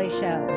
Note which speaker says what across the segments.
Speaker 1: Joy Show.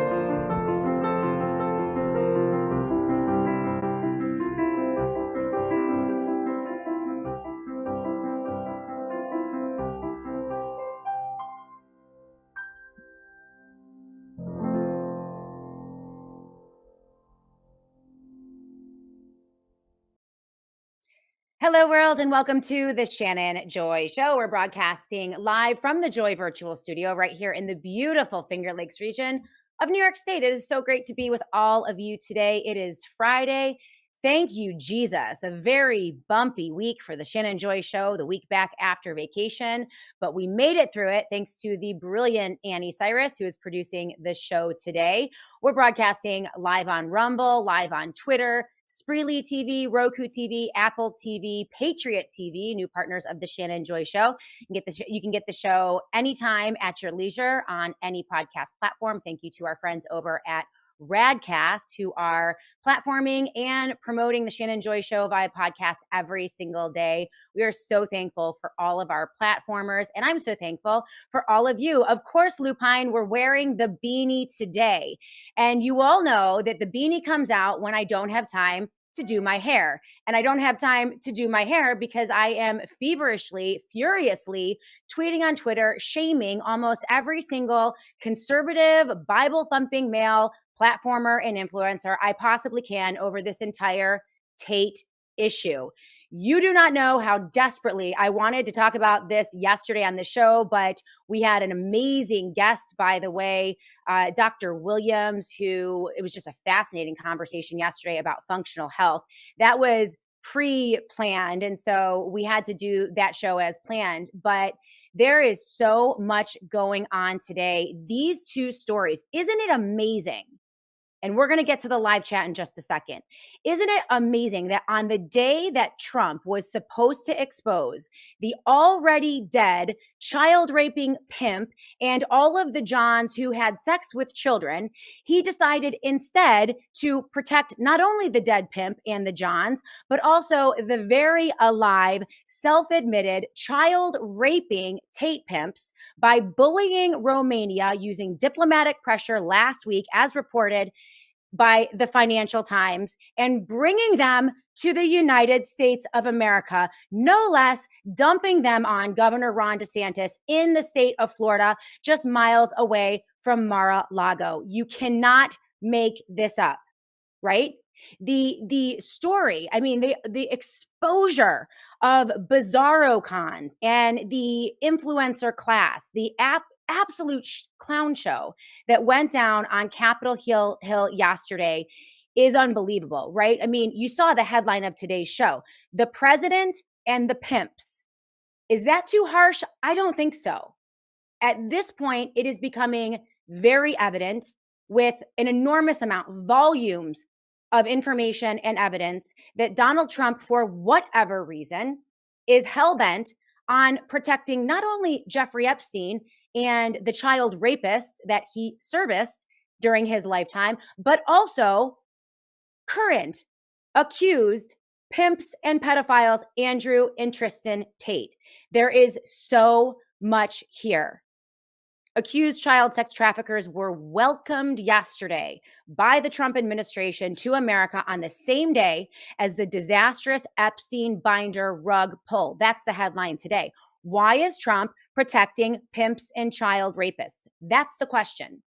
Speaker 1: Hello, world, and welcome to the Shannon Joy Show. We're broadcasting live from the Joy Virtual Studio right here in the beautiful Finger Lakes region of New York State. It is so great to be with all of you today. It is Friday. Thank you, Jesus. A very bumpy week for the Shannon Joy Show, the week back after vacation, but we made it through it thanks to the brilliant Annie Cyrus, who is producing the show today. We're broadcasting live on Rumble, live on Twitter, Spreely TV, Roku TV, Apple TV, Patriot TV, new partners of the Shannon Joy Show. You can get the show anytime at your leisure on any podcast platform. Thank you to our friends over at Radcast, who are platforming and promoting the Shannon Joy Show via podcast every single day. We are so thankful for all of our platformers, and I'm so thankful for all of you. Of course, Lupine, we're wearing the beanie today, and you all know that the beanie comes out when I don't have time to do my hair. And I don't have time to do my hair because I am feverishly, furiously tweeting on Twitter, shaming almost every single conservative, Bible-thumping male platformer and influencer I possibly can over this entire Tate issue. You do not know how desperately I wanted to talk about this yesterday on the show, but we had an amazing guest, by the way, Dr. Williams, who it was just a fascinating conversation yesterday about functional health. That was pre-planned, and so we had to do that show as planned, but there is so much going on today. These two stories, isn't it amazing? And we're going to get to the live chat in just a second. Isn't it amazing that on the day that Trump was supposed to expose the already dead child raping pimp and all of the Johns who had sex with children, he decided instead to protect not only the dead pimp and the Johns, but also the very alive, self-admitted child raping Tate pimps by bullying Romania using diplomatic pressure last week, as reported by the Financial Times, and bringing them to the United States of America, no less dumping them on Governor Ron DeSantis in the state of Florida, just miles away from Mar-a-Lago. You cannot make this up, right? The story, I mean, the exposure of bizarro cons and the influencer class, the absolute clown show that went down on Capitol Hill yesterday is unbelievable, right? I mean, you saw the headline of today's show, the president and the pimps. Is that too harsh? I don't think so. At this point, it is becoming very evident with an enormous amount, volumes of information and evidence that Donald Trump, for whatever reason, is hell-bent on protecting not only Jeffrey Epstein and the child rapists that he serviced during his lifetime, but also current accused pimps and pedophiles, Andrew and Tristan Tate. There is so much here. Accused child sex traffickers were welcomed yesterday by the Trump administration to America on the same day as the disastrous Epstein binder rug pull. That's the headline today. Why is Trump protecting pimps and child rapists? That's the question.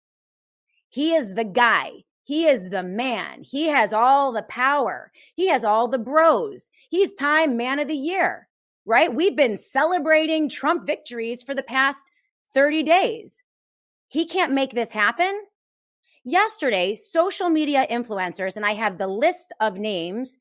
Speaker 1: He is the guy. He is the man. He has all the power. He has all the bros. He's Time Man of the Year, right? We've been celebrating Trump victories for the past 30 days. He can't make this happen. Yesterday, social media influencers, and I have the list of names,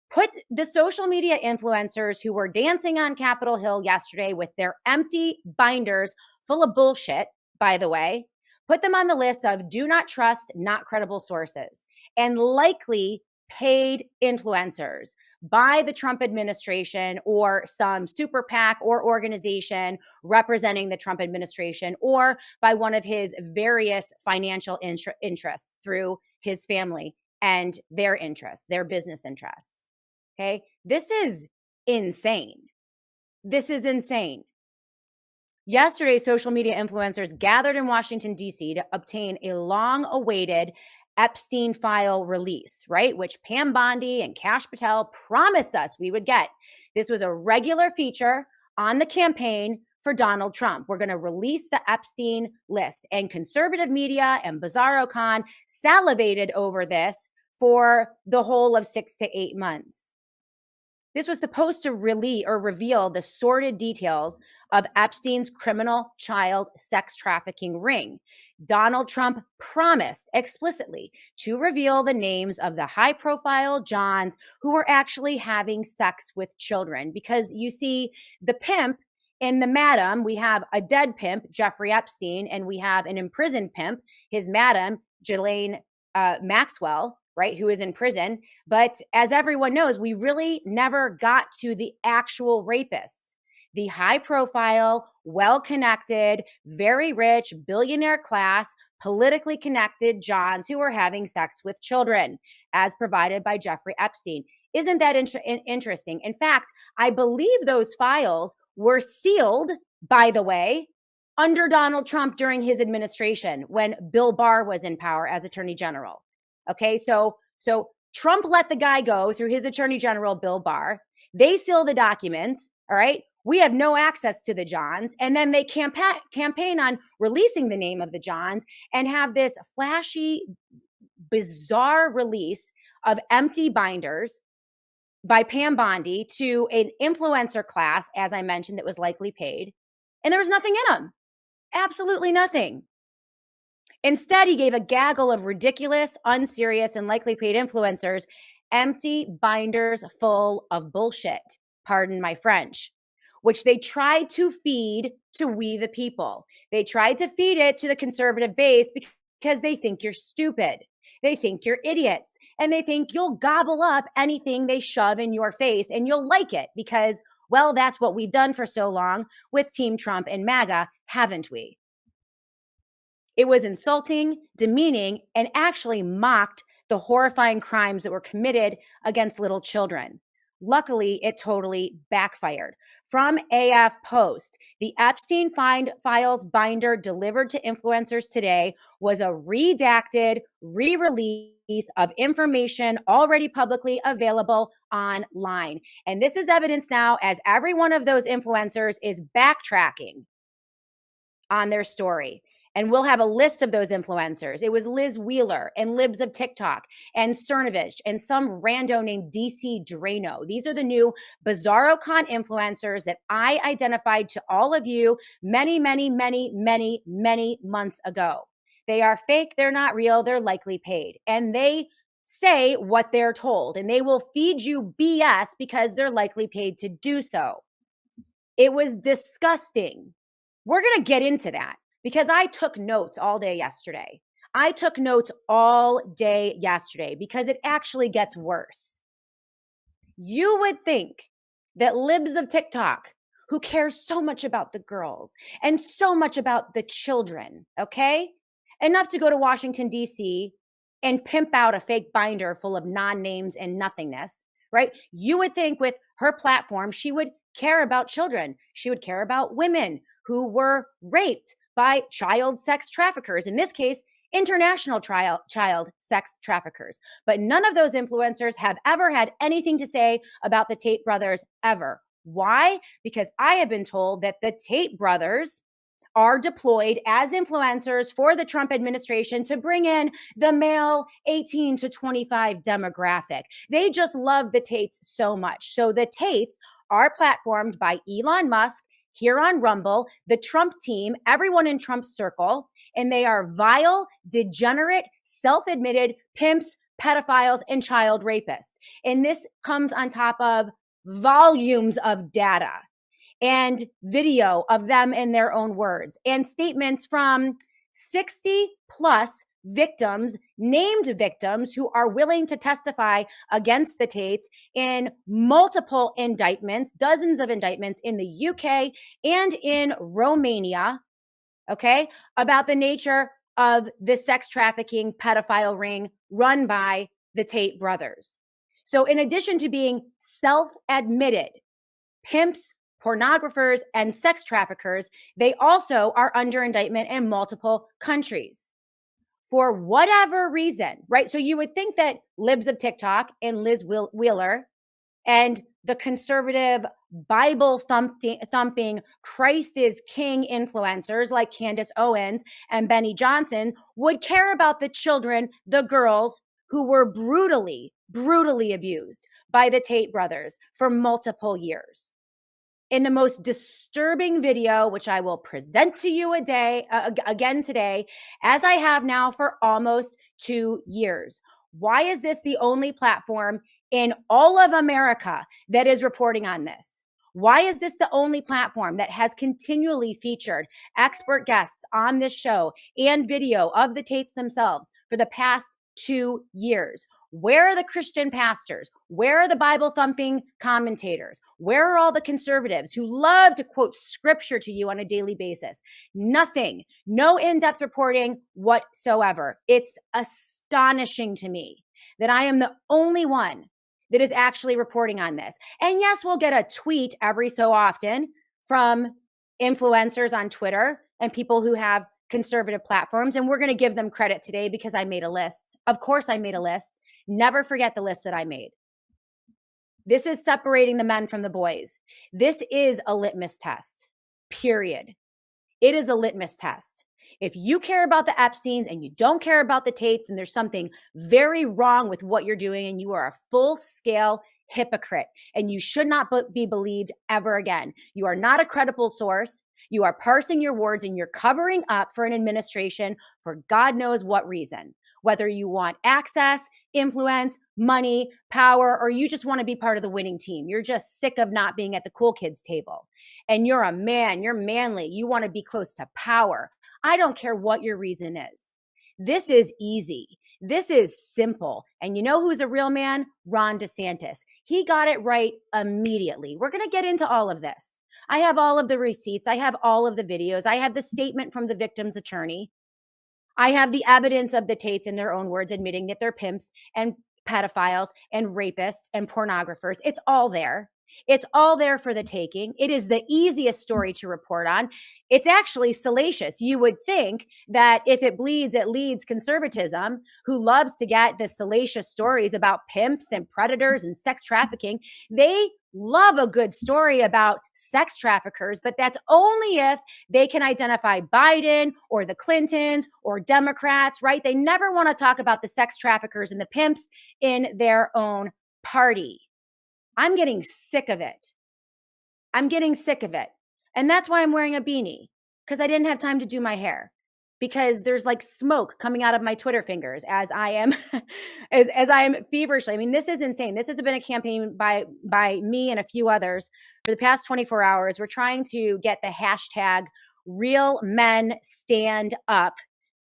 Speaker 1: put the social media influencers who were dancing on Capitol Hill yesterday with their empty binders full of bullshit, by the way, put them on the list of do not trust, not credible sources, and likely paid influencers by the Trump administration or some super PAC or organization representing the Trump administration, or by one of his various financial interests through his family and their interests, their business interests. Okay, this is insane. This is insane. Yesterday, social media influencers gathered in Washington, D.C. to obtain a long awaited Epstein file release, right? Which Pam Bondi and Kash Patel promised us we would get. This was a regular feature on the campaign for Donald Trump. We're going to release the Epstein list. And conservative media and Bizarro Con salivated over this for the whole of 6 to 8 months. This was supposed to reveal the sordid details of Epstein's criminal child sex trafficking ring. Donald Trump promised explicitly to reveal the names of the high-profile Johns who were actually having sex with children. Because you see, the pimp and the madam, we have a dead pimp, Jeffrey Epstein, and we have an imprisoned pimp, his madam, Ghislaine Maxwell, right, who is in prison. But as everyone knows, we really never got to the actual rapists, the high profile, well-connected, very rich, billionaire class, politically connected Johns who were having sex with children, as provided by Jeffrey Epstein. Isn't that interesting? In fact, I believe those files were sealed, by the way, under Donald Trump during his administration when Bill Barr was in power as Attorney General. Okay, so Trump let the guy go through his Attorney General, Bill Barr. They seal the documents, all right? We have no access to the Johns. And then they campaign on releasing the name of the Johns and have this flashy, bizarre release of empty binders by Pam Bondi to an influencer class, as I mentioned, that was likely paid. And there was nothing in them. Absolutely nothing. Instead, he gave a gaggle of ridiculous, unserious, and likely paid influencers empty binders full of bullshit, pardon my French, which they tried to feed to we the people. They tried to feed it to the conservative base because they think you're stupid. They think you're idiots, and they think you'll gobble up anything they shove in your face and you'll like it because, well, that's what we've done for so long with Team Trump and MAGA, haven't we? It was insulting, demeaning, and actually mocked the horrifying crimes that were committed against little children. Luckily, it totally backfired. From AF Post, the Epstein Files binder delivered to influencers today was a redacted re-release of information already publicly available online. And this is evidence now as every one of those influencers is backtracking on their story. And we'll have a list of those influencers. It was Liz Wheeler and Libs of TikTok and Cernovich and some rando named DC Drano. These are the new Bizarro Con influencers that I identified to all of you many months ago. They are fake. They're not real. They're likely paid. And they say what they're told. And they will feed you BS because they're likely paid to do so. It was disgusting. We're going to get into that. Because I took notes all day yesterday. I took notes all day yesterday because it actually gets worse. You would think that Libs of TikTok, who cares so much about the girls and so much about the children, okay? Enough to go to Washington, D.C. and pimp out a fake binder full of non-names and nothingness, right? You would think with her platform, she would care about children. She would care about women who were raped by child sex traffickers, in this case, international child sex traffickers. But none of those influencers have ever had anything to say about the Tate brothers ever. Why? Because I have been told that the Tate brothers are deployed as influencers for the Trump administration to bring in the male 18 to 25 demographic. They just love the Tates so much. So the Tates are platformed by Elon Musk, here on Rumble, the Trump team, everyone in Trump's circle, and they are vile, degenerate, self-admitted pimps, pedophiles, and child rapists. And this comes on top of volumes of data and video of them in their own words and statements from 60 plus victims, named victims who are willing to testify against the Tates in multiple indictments, dozens of indictments in the UK and in Romania, okay, about the nature of the sex trafficking pedophile ring run by the Tate brothers. So in addition to being self-admitted pimps, pornographers, and sex traffickers, they also are under indictment in multiple countries for whatever reason, right? So you would think that libs of TikTok and Liz Wheeler and the conservative Bible thumping Christ is King influencers like Candace Owens and Benny Johnson would care about the children, the girls who were brutally abused by the Tate brothers for multiple years. In the most disturbing video, which I will present to you again today, as I have now for almost 2 years. Why is this the only platform in all of America that is reporting on this? Why is this the only platform that has continually featured expert guests on this show and video of the Tates themselves for the past 2 years? Where are the Christian pastors? Where are the Bible thumping commentators? Where are all the conservatives who love to quote scripture to you on a daily basis? Nothing, no in-depth reporting whatsoever. It's astonishing to me that I am the only one that is actually reporting on this. And yes, we'll get a tweet every so often from influencers on Twitter and people who have conservative platforms. And we're going to give them credit today because I made a list. Of course, I made a list. Never forget the list that I made. This is separating the men from the boys. This is a litmus test, period. It is a litmus test. If you care about the Epsteins and you don't care about the Tates, and there's something very wrong with what you're doing, and you are a full-scale hypocrite, and you should not be believed ever again. You are not a credible source. You are parsing your words, and you're covering up for an administration for God knows what reason. Whether you want access, influence, money, power, or you just want to be part of the winning team. You're just sick of not being at the cool kids table. And you're a man, you're manly, you want to be close to power. I don't care what your reason is. This is easy. This is simple. And you know who's a real man? Ron DeSantis. He got it right immediately. We're going to get into all of this. I have all of the receipts. I have all of the videos. I have the statement from the victim's attorney. I have the evidence of the Tates in their own words admitting that they're pimps and pedophiles and rapists and pornographers. It's all there. It's all there for the taking. It is the easiest story to report on. It's actually salacious. You would think that if it bleeds, it leads conservatism, who loves to get the salacious stories about pimps and predators and sex trafficking. They love a good story about sex traffickers, but that's only if they can identify Biden or the Clintons or Democrats, right? They never want to talk about the sex traffickers and the pimps in their own party. I'm getting sick of it. I'm getting sick of it. And that's why I'm wearing a beanie, because I didn't have time to do my hair, because there's like smoke coming out of my Twitter fingers as I am as I am feverishly. I mean, this is insane. This has been a campaign by me and a few others for the past 24 hours. We're trying to get the hashtag real men stand up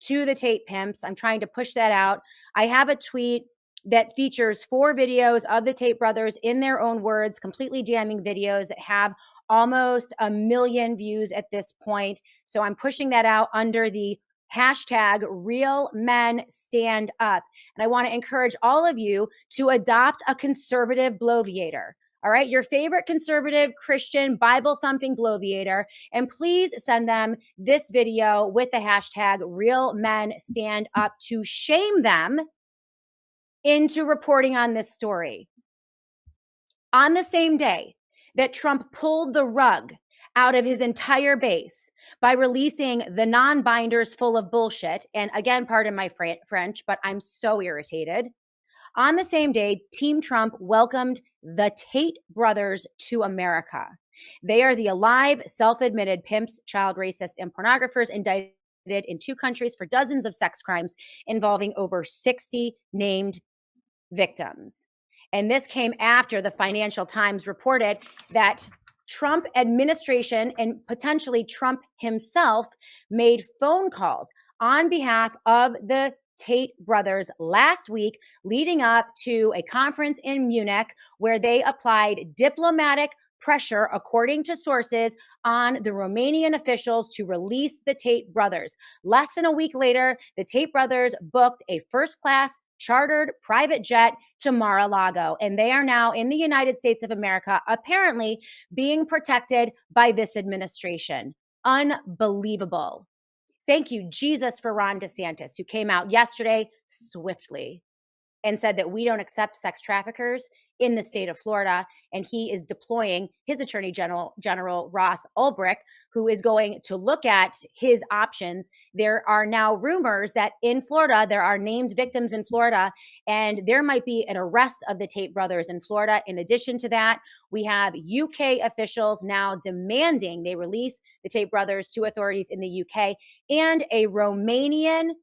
Speaker 1: to the Tate pimps. I'm trying to push that out. I have a tweet that features 4 videos of the Tate brothers in their own words, completely damning videos that have almost 1 million views at this point. So I'm pushing that out under the hashtag real men stand up. And I want to encourage all of you to adopt a conservative bloviator. All right, your favorite conservative Christian Bible thumping bloviator, and please send them this video with the hashtag real men stand up to shame them into reporting on this story. On the same day that Trump pulled the rug out of his entire base by releasing the non-binders full of bullshit, and again, pardon my French, but I'm so irritated. On the same day, Team Trump welcomed the Tate brothers to America. They are the alive, self-admitted pimps, child racists, and pornographers indicted in 2 countries for dozens of sex crimes involving over 60 named victims. And this came after the Financial Times reported that Trump administration and potentially Trump himself made phone calls on behalf of the Tate brothers last week, leading up to a conference in Munich where they applied diplomatic pressure, according to sources, on the Romanian officials to release the Tate brothers. Less than a week later, the Tate brothers booked a first-class chartered private jet to Mar-a-Lago. And they are now in the United States of America, apparently being protected by this administration. Unbelievable. Thank you, Jesus, for Ron DeSantis, who came out yesterday swiftly and said that we don't accept sex traffickers in the state of Florida. And he is deploying his Attorney General Ross Ulbricht, who is going to look at his options. There are now rumors that in Florida, there are named victims in Florida, and there might be an arrest of the Tate brothers in Florida. In addition to that, we have UK officials now demanding they release the Tate brothers to authorities in the UK, and a Romanian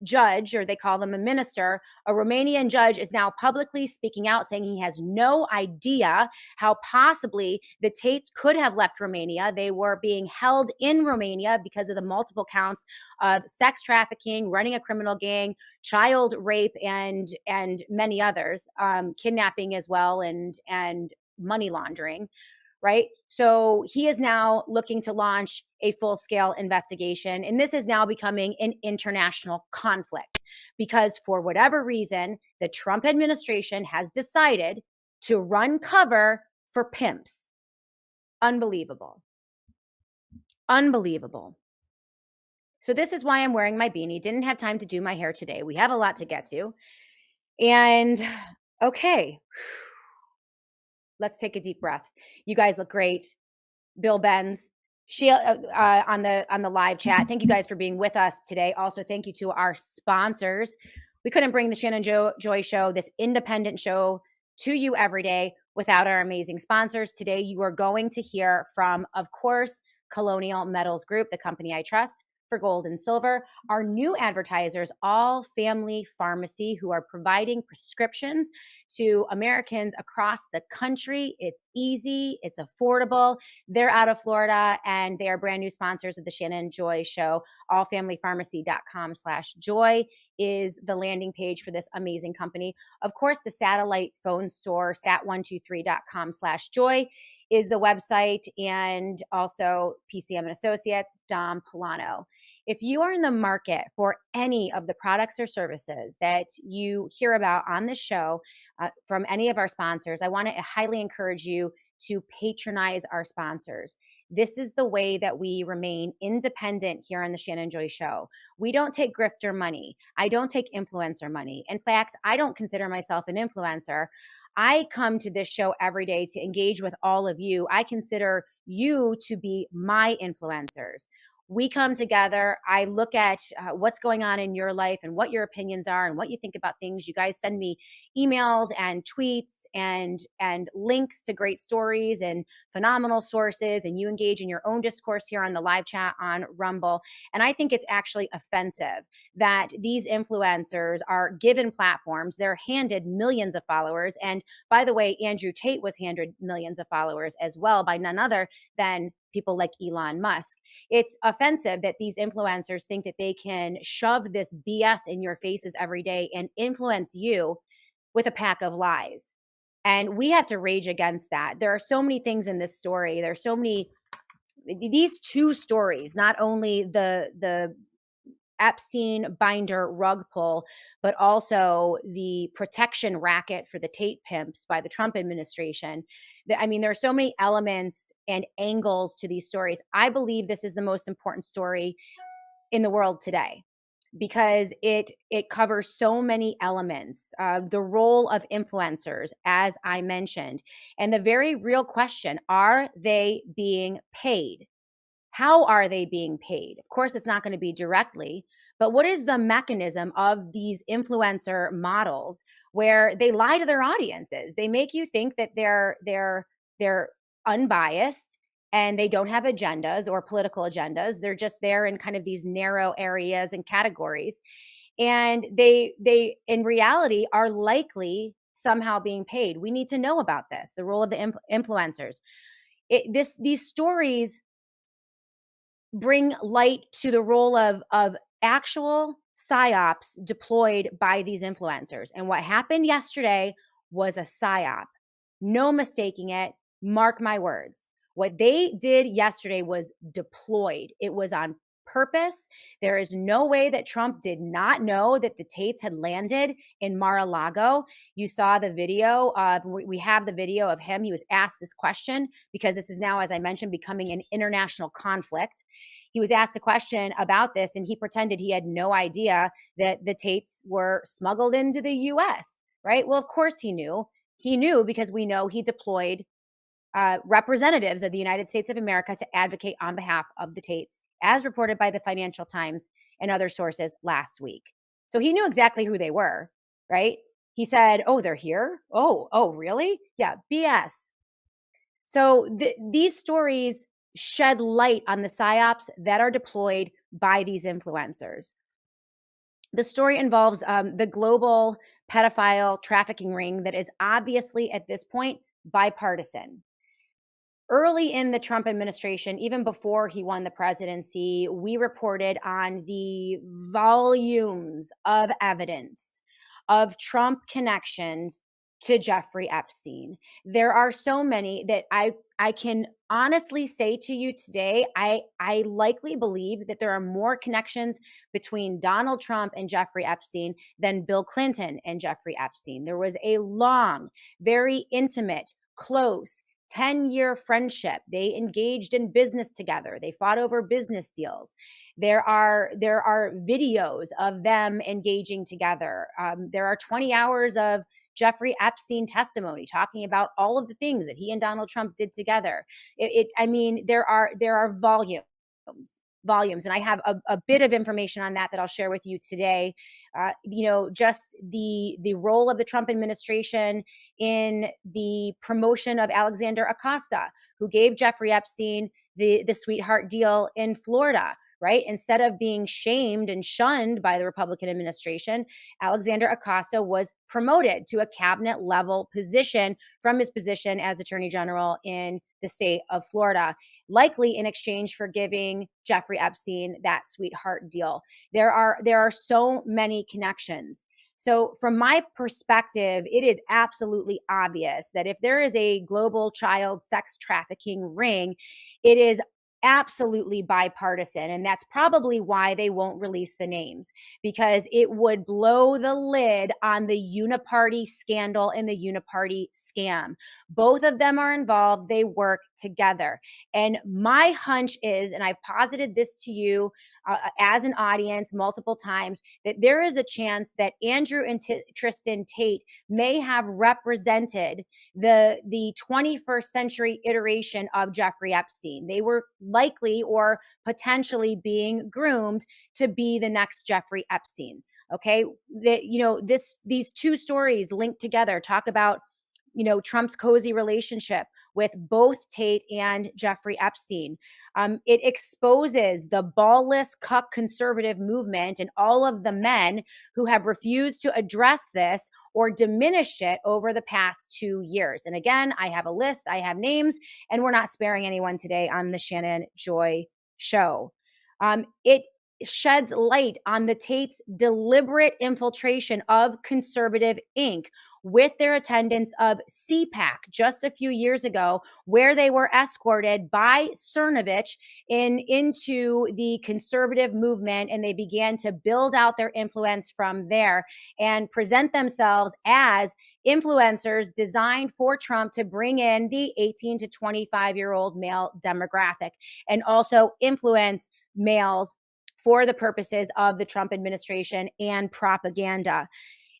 Speaker 1: judge, or they call them a minister, a Romanian judge is now publicly speaking out saying he has no idea how possibly the Tates could have left Romania. They were being held in Romania because of the multiple counts of sex trafficking, running a criminal gang, child rape, and many others, kidnapping as well, and money laundering. Right? So he is now looking to launch a full-scale investigation. And this is now becoming an international conflict because for whatever reason, the Trump administration has decided to run cover for pimps. Unbelievable. Unbelievable. So this is why I'm wearing my beanie. Didn't have time to do my hair today. We have a lot to get to. And okay, let's take a deep breath. You guys look great. Bill Benz, on the live chat. Thank you guys for being with us today. Also, thank you to our sponsors. We couldn't bring the Shannon Joy Show, this independent show, to you every day without our amazing sponsors. Today, you are going to hear from, of course, Colonial Metals Group, the company I trust for gold and silver. Our new advertisers, All Family Pharmacy, who are providing prescriptions to Americans across the country. It's easy, it's affordable. They're out of Florida, and they are brand new sponsors of the Shannon Joy Show. allfamilypharmacy.com/joy is the landing page for this amazing company. Of course, the satellite phone store, sat123.com/joy is the website, and also PCM and Associates, Dom Polano. If you are in the market for any of the products or services that you hear about on the show from any of our sponsors, I want to highly encourage you to patronize our sponsors. This is the way that we remain independent here on the Shannon Joy Show. We don't take grifter money. I don't take influencer money. In fact, I don't consider myself an influencer. I come to this show every day to engage with all of you. I consider you to be my influencers. We come together. I look at what's going on in your life and what your opinions are and what you think about things. You guys send me emails and tweets and links to great stories and phenomenal sources, and you engage in your own discourse here on the live chat on Rumble. And I think it's actually offensive that these influencers are given platforms. They're handed millions of followers. And by the way, Andrew Tate was handed millions of followers as well by none other than people like Elon Musk. It's offensive that these influencers think that they can shove this BS in your faces every day and influence you with a pack of lies. And we have to rage against that. There are so many things in this story. There's so many, these two stories, not only the Epstein binder rug pull, but also the protection racket for the Tate pimps by the Trump administration. I mean, there are so many elements and angles to these stories. I believe this is the most important story in the world today because it covers so many elements. The role of influencers, as I mentioned, and the very real question, are they being paid? How are they being paid? Of course, it's not going to be directly, but what is the mechanism of these influencer models where they lie to their audiences? They make you think that they're unbiased and they don't have agendas or political agendas. They're just there in kind of these narrow areas and categories. And they in reality are likely somehow being paid. We need to know about this, the role of the influencers. These stories bring light to the role of actual psyops deployed by these influencers. And what happened yesterday was a psyop. No mistaking it. Mark my words. What they did yesterday was deployed. It was on purpose. There is no way that Trump did not know that the Tates had landed in Mar-a-Lago. You saw the video of, we have the video of him. He was asked this question because this is now, as I mentioned, becoming an international conflict. He was asked a question about this and he pretended he had no idea that the Tates were smuggled into the US, right? Well, of course he knew. He knew because we know he deployed representatives of the United States of America to advocate on behalf of the Tates, as reported by the Financial Times and other sources last week. So he knew exactly who they were, right? He said, "Oh, they're here? Oh, really? Yeah, BS." So these stories shed light on the psyops that are deployed by these influencers. The story involves the global pedophile trafficking ring that is obviously at this point bipartisan. Early in the Trump administration, even before he won the presidency, we reported on the volumes of evidence of Trump connections to Jeffrey Epstein. There are so many that I can honestly say to you today, I likely believe that there are more connections between Donald Trump and Jeffrey Epstein than Bill Clinton and Jeffrey Epstein. There was a long, very intimate, close, 10-year friendship. They engaged in business together. They fought over business deals. There are videos of them engaging together. There are 20 hours of Jeffrey Epstein testimony talking about all of the things that he and Donald Trump did together. I mean, there are volumes, and I have a bit of information on that I'll share with you today. Just the role of the Trump administration in the promotion of Alexander Acosta, who gave Jeffrey Epstein the sweetheart deal in Florida, right? Instead of being shamed and shunned by the Republican administration, Alexander Acosta was promoted to a cabinet level position from his position as Attorney General in the state of Florida, likely in exchange for giving Jeffrey Epstein that sweetheart deal. There are so many connections. So from my perspective, it is absolutely obvious that if there is a global child sex trafficking ring, it is absolutely bipartisan. And that's probably why they won't release the names, because it would blow the lid on the uniparty scandal and the uniparty scam. Both of them are involved. They work together. And my hunch is, and I've posited this to you as an audience multiple times, that there is a chance that Andrew and Tristan Tate may have represented the 21st century iteration of Jeffrey Epstein. They were likely or potentially being groomed to be the next Jeffrey Epstein. Okay, these two stories linked together talk about Trump's cozy relationship with both Tate and Jeffrey Epstein. It exposes the ballless cuck conservative movement and all of the men who have refused to address this or diminished it over the past 2 years. And again, I have a list, I have names, and we're not sparing anyone today on the Shannon Joy Show. It sheds light on the Tates' deliberate infiltration of conservative Inc., with their attendance of CPAC just a few years ago, where they were escorted by Cernovich into the conservative movement, and they began to build out their influence from there and present themselves as influencers designed for Trump to bring in the 18 to 25-year-old male demographic and also influence males for the purposes of the Trump administration and propaganda.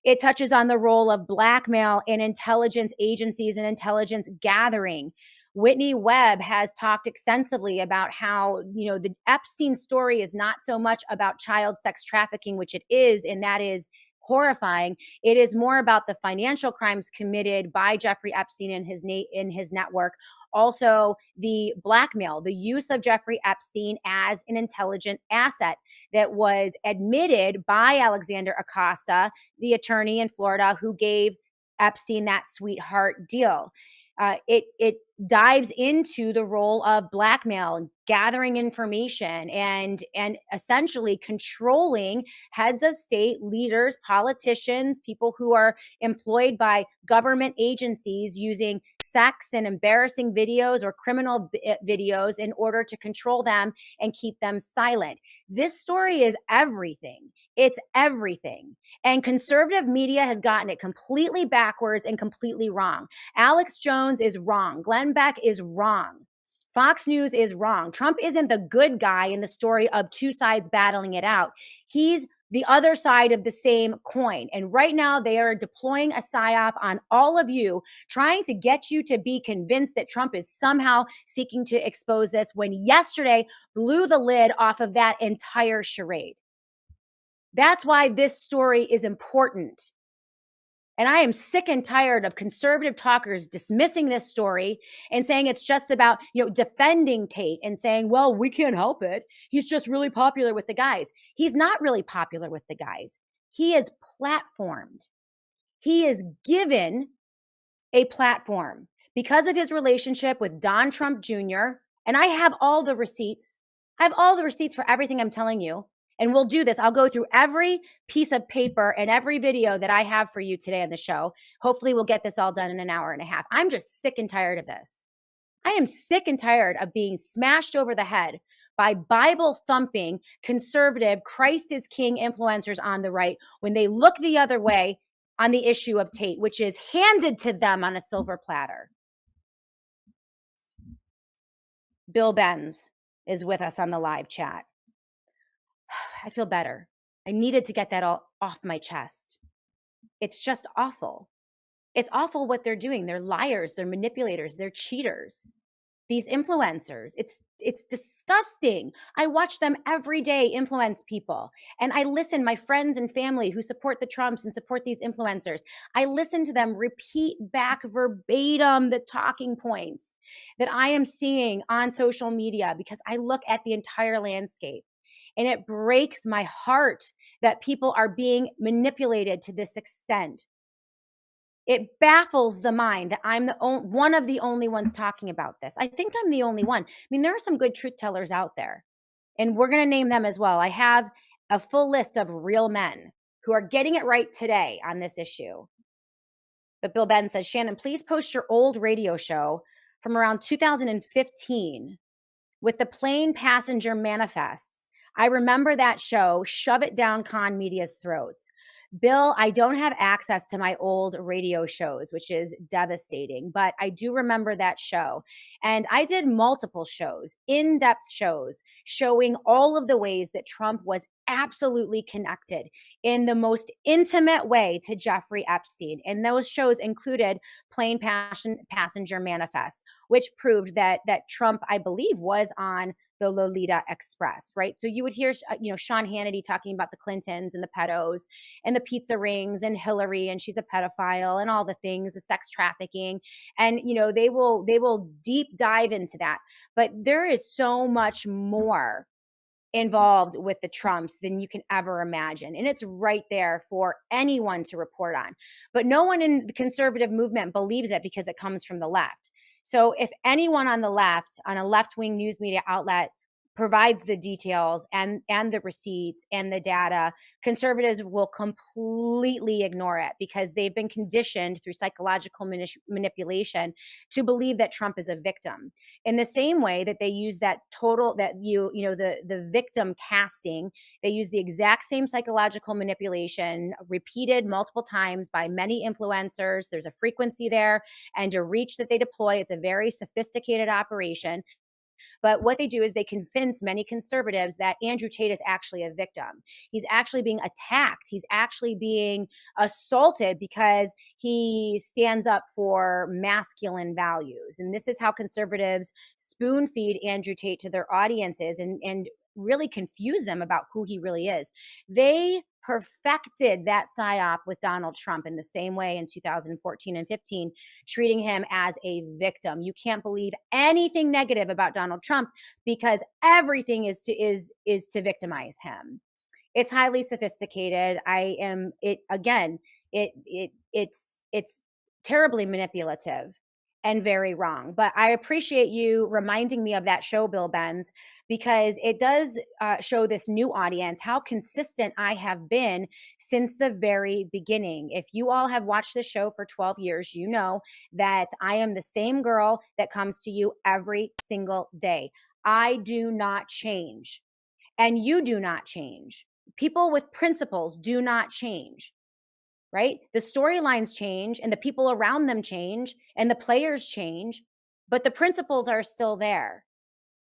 Speaker 1: It touches on the role of blackmail in intelligence agencies and intelligence gathering. Whitney Webb has talked extensively about how, the Epstein story is not so much about child sex trafficking, which it is, and that is horrifying. It is more about the financial crimes committed by Jeffrey Epstein and his network. Also, the blackmail, the use of Jeffrey Epstein as an intelligent asset that was admitted by Alexander Acosta, the attorney in Florida who gave Epstein that sweetheart deal. It dives into the role of blackmail, gathering information, and essentially controlling heads of state, leaders, politicians, people who are employed by government agencies using sex and embarrassing videos or criminal videos in order to control them and keep them silent. This story is everything. It's everything. And conservative media has gotten it completely backwards and completely wrong. Alex Jones is wrong. Glenn Beck is wrong. Fox News is wrong. Trump isn't the good guy in the story of two sides battling it out. He's the other side of the same coin. And right now, they are deploying a psyop on all of you, trying to get you to be convinced that Trump is somehow seeking to expose this, when yesterday blew the lid off of that entire charade. That's why this story is important. And I am sick and tired of conservative talkers dismissing this story and saying it's just about, defending Tate and saying, well, we can't help it. He's just really popular with the guys. He's not really popular with the guys. He is platformed. He is given a platform because of his relationship with Don Trump Jr. And I have all the receipts. I have all the receipts for everything I'm telling you. And we'll do this. I'll go through every piece of paper and every video that I have for you today on the show. Hopefully we'll get this all done in an hour and a half. I'm just sick and tired of this. I am sick and tired of being smashed over the head by Bible thumping, conservative, Christ is King influencers on the right when they look the other way on the issue of Tate, which is handed to them on a silver platter. Bill Benz is with us on the live chat. I feel better. I needed to get that all off my chest. It's just awful. It's awful what they're doing. They're liars, they're manipulators, they're cheaters. These influencers, it's disgusting. I watch them every day influence people. And I listen, my friends and family who support the Trumps and support these influencers, I listen to them repeat back verbatim the talking points that I am seeing on social media because I look at the entire landscape. And it breaks my heart that people are being manipulated to this extent. It baffles the mind that I'm one of the only ones talking about this. I think I'm the only one. I mean, there are some good truth tellers out there, and we're going to name them as well. I have a full list of real men who are getting it right today on this issue. But Bill Ben says, Shannon, please post your old radio show from around 2015 with the Plane Passenger Manifests. I remember that show, Shove It Down Con Media's Throats. Bill, I don't have access to my old radio shows, which is devastating, but I do remember that show. And I did multiple shows, in-depth shows, showing all of the ways that Trump was absolutely connected in the most intimate way to Jeffrey Epstein. And those shows included Plane Passenger Manifests, which proved that Trump, I believe, was on the Lolita Express, right? So you would hear, Sean Hannity talking about the Clintons and the pedos and the pizza rings and Hillary and she's a pedophile and all the things, the sex trafficking. And, they will deep dive into that. But there is so much more involved with the Trumps than you can ever imagine. And it's right there for anyone to report on. But no one in the conservative movement believes it because it comes from the left. So if anyone on the left, on a left-wing news media outlet, provides the details and the receipts and the data, conservatives will completely ignore it because they've been conditioned through psychological manipulation to believe that Trump is a victim. In the same way that they use the victim casting, they use the exact same psychological manipulation repeated multiple times by many influencers. There's a frequency there and a reach that they deploy. It's a very sophisticated operation. But what they do is they convince many conservatives that Andrew Tate is actually a victim. He's actually being attacked. He's actually being assaulted because he stands up for masculine values. And this is how conservatives spoon feed Andrew Tate to their audiences and really confuse them about who he really is. They perfected that psyop with Donald Trump in the same way in 2014 and 15, treating him as a victim. You can't believe anything negative about Donald Trump because everything is to victimize him. It's highly sophisticated. It's terribly manipulative. and very wrong. But I appreciate you reminding me of that show, Bill Benz, because it does show this new audience how consistent I have been since the very beginning. If you all have watched this show for 12 years, you know that I am the same girl that comes to you every single day. I do not change, and you do not change. People with principles do not change, right? The storylines change and the people around them change and the players change, but the principles are still there.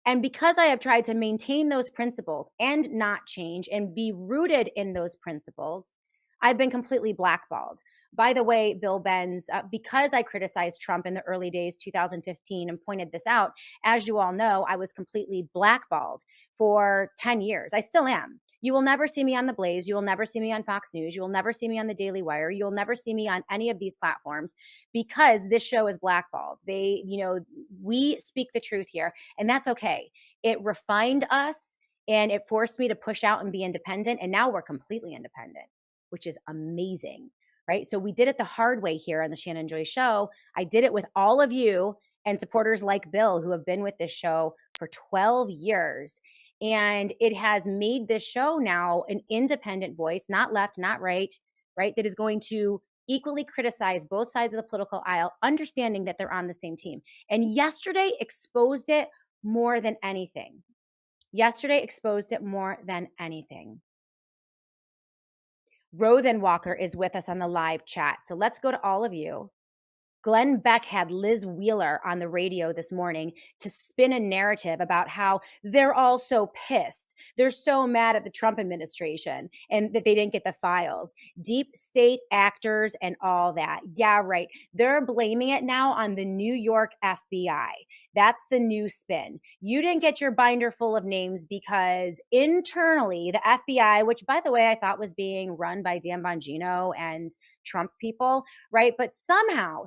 Speaker 1: And because I have tried to maintain those principles and not change and be rooted in those principles, I've been completely blackballed. By the way, Bill Benz, because I criticized Trump in the early days, 2015, and pointed this out, as you all know, I was completely blackballed for 10 years. I still am. You will never see me on The Blaze. You will never see me on Fox News. You will never see me on the Daily Wire. You'll never see me on any of these platforms because this show is blackballed. We speak the truth here, and that's okay. It refined us and it forced me to push out and be independent. And now we're completely independent, which is amazing, right? So we did it the hard way here on the Shannon Joy Show. I did it with all of you and supporters like Bill who have been with this show for 12 years. And it has made this show now an independent voice, not left, not right, right? That is going to equally criticize both sides of the political aisle, understanding that they're on the same team. And yesterday exposed it more than anything. Yesterday exposed it more than anything. Rothen Walker is with us on the live chat. So let's go to all of you. Glenn Beck had Liz Wheeler on the radio this morning to spin a narrative about how they're all so pissed. They're so mad at the Trump administration and that they didn't get the files. Deep state actors and all that. Yeah, right. They're blaming it now on the New York FBI. That's the new spin. You didn't get your binder full of names because internally, the FBI, which by the way, I thought was being run by Dan Bongino and Trump people, right? But somehow,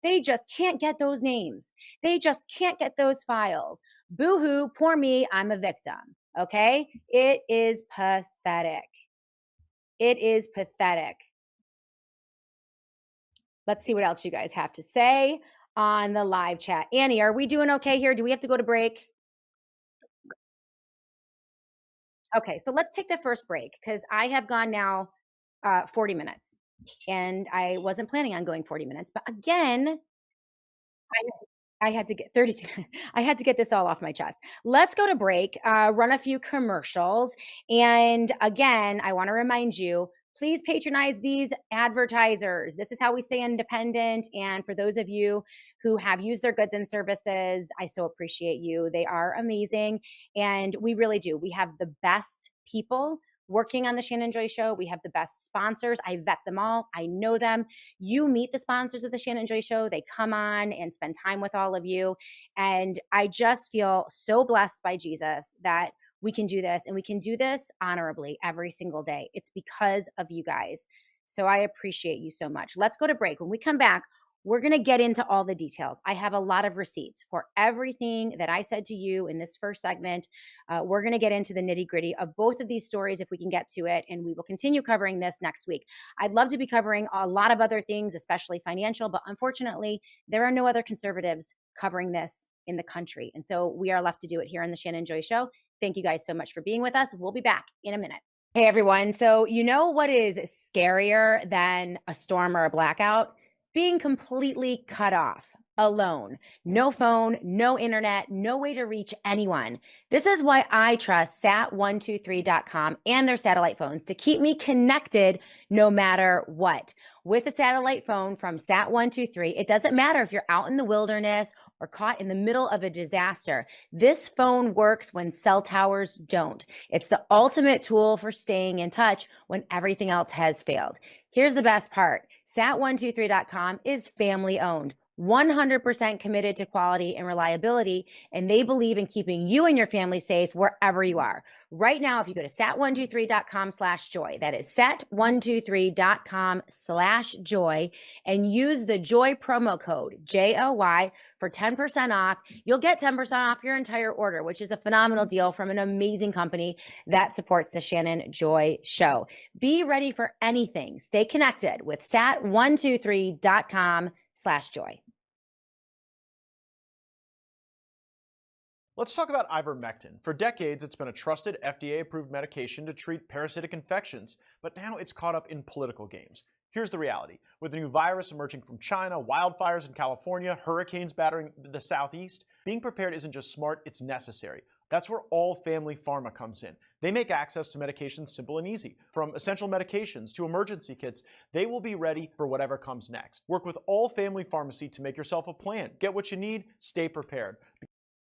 Speaker 1: they just can't get those names. They just can't get those files. Boo-hoo, poor me, I'm a victim. Okay? It is pathetic. It is pathetic. Let's see what else you guys have to say on the live chat. Annie, are we doing okay here? Do we have to go to break? Okay, so let's take the first break because I have gone now 40 minutes and I wasn't planning on going 40 minutes. But again, I had to get 32. I had to get this all off my chest. Let's go to break, run a few commercials. And again, I want to remind you, please patronize these advertisers. This is how we stay independent. And for those of you who have used their goods and services, I so appreciate you. They are amazing. And we really do. We have the best people working on the Shannon Joy Show. We have the best sponsors. I vet them all. I know them. You meet the sponsors of the Shannon Joy Show. They come on and spend time with all of you. And I just feel so blessed by Jesus that we can do this and we can do this honorably every single day. It's because of you guys. So I appreciate you so much. Let's go to break. When we come back, we're going to get into all the details. I have a lot of receipts for everything that I said to you in this first segment. We're going to get into the nitty gritty of both of these stories if we can get to it, and we will continue covering this next week. I'd love to be covering a lot of other things, especially financial, but unfortunately, there are no other conservatives covering this in the country. And so we are left to do it here on the Shannon Joy Show. Thank you guys so much for being with us. We'll be back in a minute. Hey, everyone. So you know what is scarier than a storm or a blackout? Being completely cut off, alone, no phone, no internet, no way to reach anyone. This is why I trust sat123.com and their satellite phones to keep me connected no matter what. With a satellite phone from Sat123, it doesn't matter if you're out in the wilderness or caught in the middle of a disaster. This phone works when cell towers don't. It's the ultimate tool for staying in touch when everything else has failed. Here's the best part. Sat123.com is family owned, 100% committed to quality and reliability, and they believe in keeping you and your family safe wherever you are. Right now, if you go to sat123.com/joy, that is sat123.com/joy, and use the JOY promo code, JOY, for 10% off, you'll get 10% off your entire order, which is a phenomenal deal from an amazing company that supports the Shannon Joy Show. Be ready for anything. Stay connected with sat123.com/joy.
Speaker 2: Let's talk about ivermectin. For decades, it's been a trusted FDA-approved medication to treat parasitic infections, but now it's caught up in political games. Here's the reality. With a new virus emerging from China, wildfires in California, hurricanes battering the southeast, being prepared isn't just smart, it's necessary. That's where all family pharma comes in. They make access to medications simple and easy. From essential medications to emergency kits, they will be ready for whatever comes next. Work with all family pharmacy to make yourself a plan. Get what you need, stay prepared.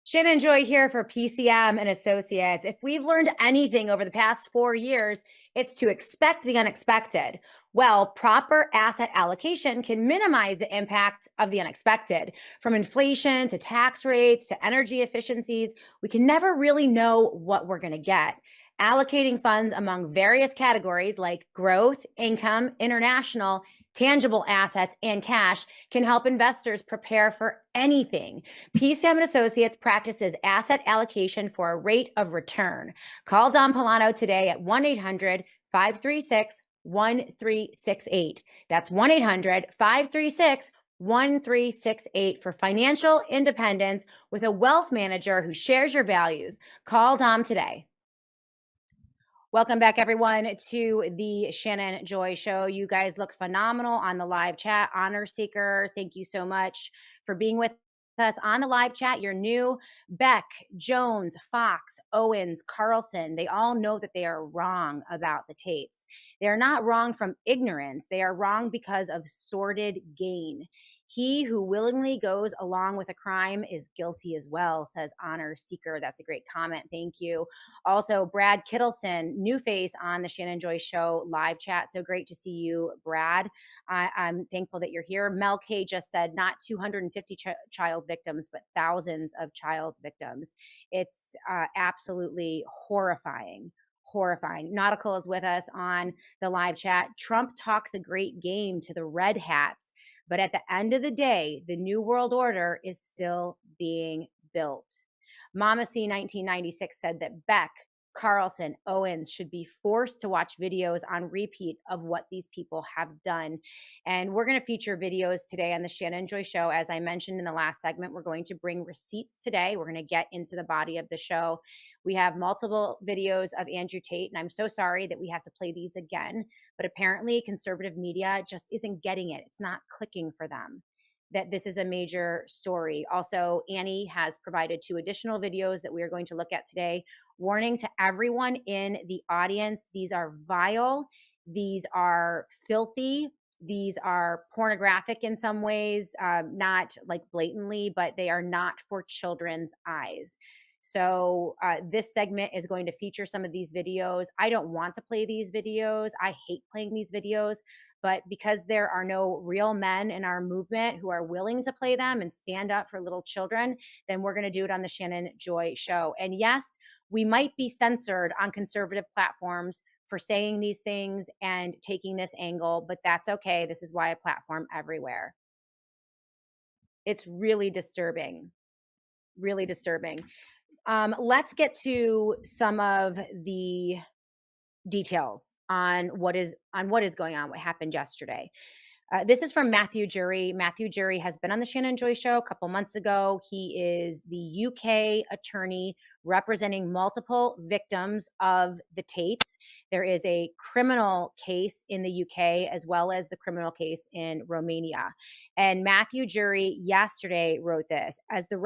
Speaker 1: Shannon Joy here for PCM and Associates. If we've learned anything over the past 4 years, it's to expect the unexpected. Well, proper asset allocation can minimize the impact of the unexpected. From inflation to tax rates to energy efficiencies, we can never really know what we're going to get. Allocating funds among various categories like growth, income, international, tangible assets, and cash can help investors prepare for anything. PCM and Associates practices asset allocation for a rate of return. Call Don Polano today at 1-800-536-1368. That's 1-800-536-1368 for financial independence with a wealth manager who shares your values. Call Dom today. Welcome back, everyone, to the Shannon Joy Show. You guys look phenomenal on the live chat. Honor Seeker, thank you so much for being with us on the live chat. You're new. Beck, Jones, Fox, Owens, Carlson, they all know that they are wrong about the Tates. They're not wrong from ignorance. They are wrong because of sordid gain. He who willingly goes along with a crime is guilty as well, says Honor Seeker. That's a great comment. Thank you. Also, Brad Kittleson, new face on the Shannon Joy Show live chat. So great to see you, Brad. I'm thankful that you're here. Mel K just said not 250 child victims, but thousands of child victims. It's absolutely horrifying. Horrifying. Nautical is with us on the live chat. Trump talks a great game to the red hats, but at the end of the day, the New World Order is still being built. Mama C 1996 said that Beck, Carlson, Owens should be forced to watch videos on repeat of what these people have done. And we're going to feature videos today on the Shannon Joy Show. As I mentioned in the last segment, we're going to bring receipts today. We're going to get into the body of the show. We have multiple videos of Andrew Tate, and I'm so sorry that we have to play these again, but apparently conservative media just isn't getting it. It's not clicking for them that this is a major story. Also, Annie has provided 2 additional videos that we are going to look at today. Warning to everyone in the audience, these are vile, these are filthy, these are pornographic in some ways, not like blatantly, but they are not for children's eyes. So this segment is going to feature some of these videos. I don't want to play these videos. I hate playing these videos, but because there are no real men in our movement who are willing to play them and stand up for little children, then we're going to do it on the Shannon Joy Show. And yes, we might be censored on conservative platforms for saying these things and taking this angle, but that's okay. This is why I platform everywhere. It's really disturbing. Really disturbing. Let's get to some of the details on what is going on, what happened yesterday. This is from Matthew Jury. Matthew Jury has been on the Shannon Joy Show a couple months ago. He is the UK attorney representing multiple victims of the Tates. There is a criminal case in the UK as well as the criminal case in Romania. And Matthew Jury yesterday wrote this as the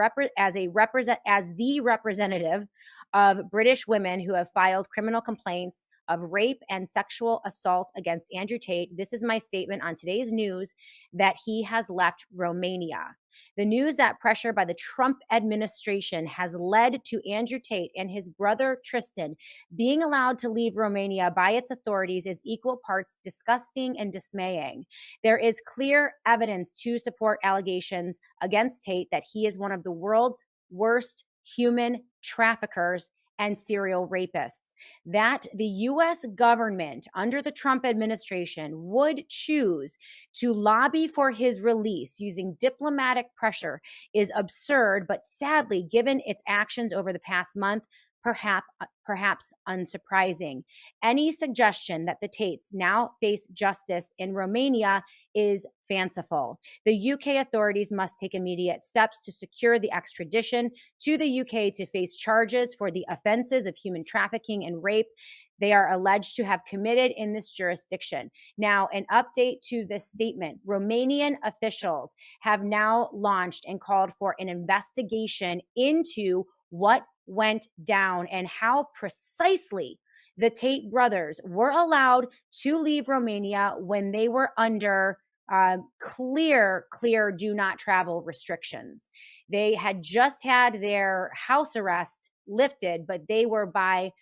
Speaker 1: representative of British women who have filed criminal complaints of rape and sexual assault against Andrew Tate. This is my statement on today's news that he has left Romania. The news that pressure by the Trump administration has led to Andrew Tate and his brother Tristan being allowed to leave Romania by its authorities is equal parts disgusting and dismaying. There is clear evidence to support allegations against Tate that he is one of the world's worst human traffickers and serial rapists, that the U.S. government under the Trump administration would choose to lobby for his release using diplomatic pressure is absurd, but sadly, given its actions over the past month, perhaps unsurprising. Any suggestion that the Tates now face justice in Romania is fanciful. The UK authorities must take immediate steps to secure the extradition to the UK to face charges for the offenses of human trafficking and rape they are alleged to have committed in this jurisdiction. Now, an update to this statement. Romanian officials have now launched and called for an investigation into what went down and how precisely the Tate brothers were allowed to leave Romania when they were under clear do not travel restrictions. They had just had their house arrest lifted, but they were by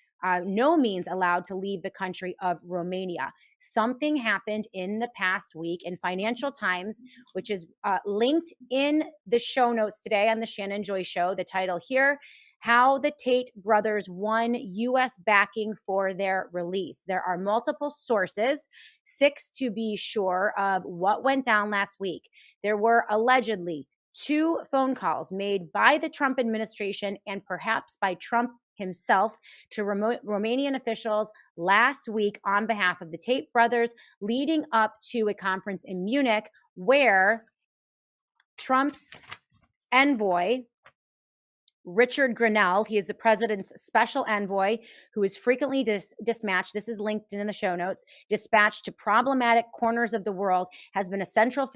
Speaker 1: no means allowed to leave the country of Romania. Something happened in the past week, and Financial Times, which is linked in the show notes today on the Shannon Joy Show, the title here, How the Tate Brothers Won U.S. Backing for Their Release. There are multiple sources, 6 to be sure, of what went down last week. There were allegedly 2 phone calls made by the Trump administration and perhaps by Trump himself to Romanian officials last week on behalf of the Tate brothers, leading up to a conference in Munich where Trump's envoy, Richard Grenell, he is the president's special envoy who is frequently dispatched, this is linked in the show notes, dispatched to problematic corners of the world, has been a central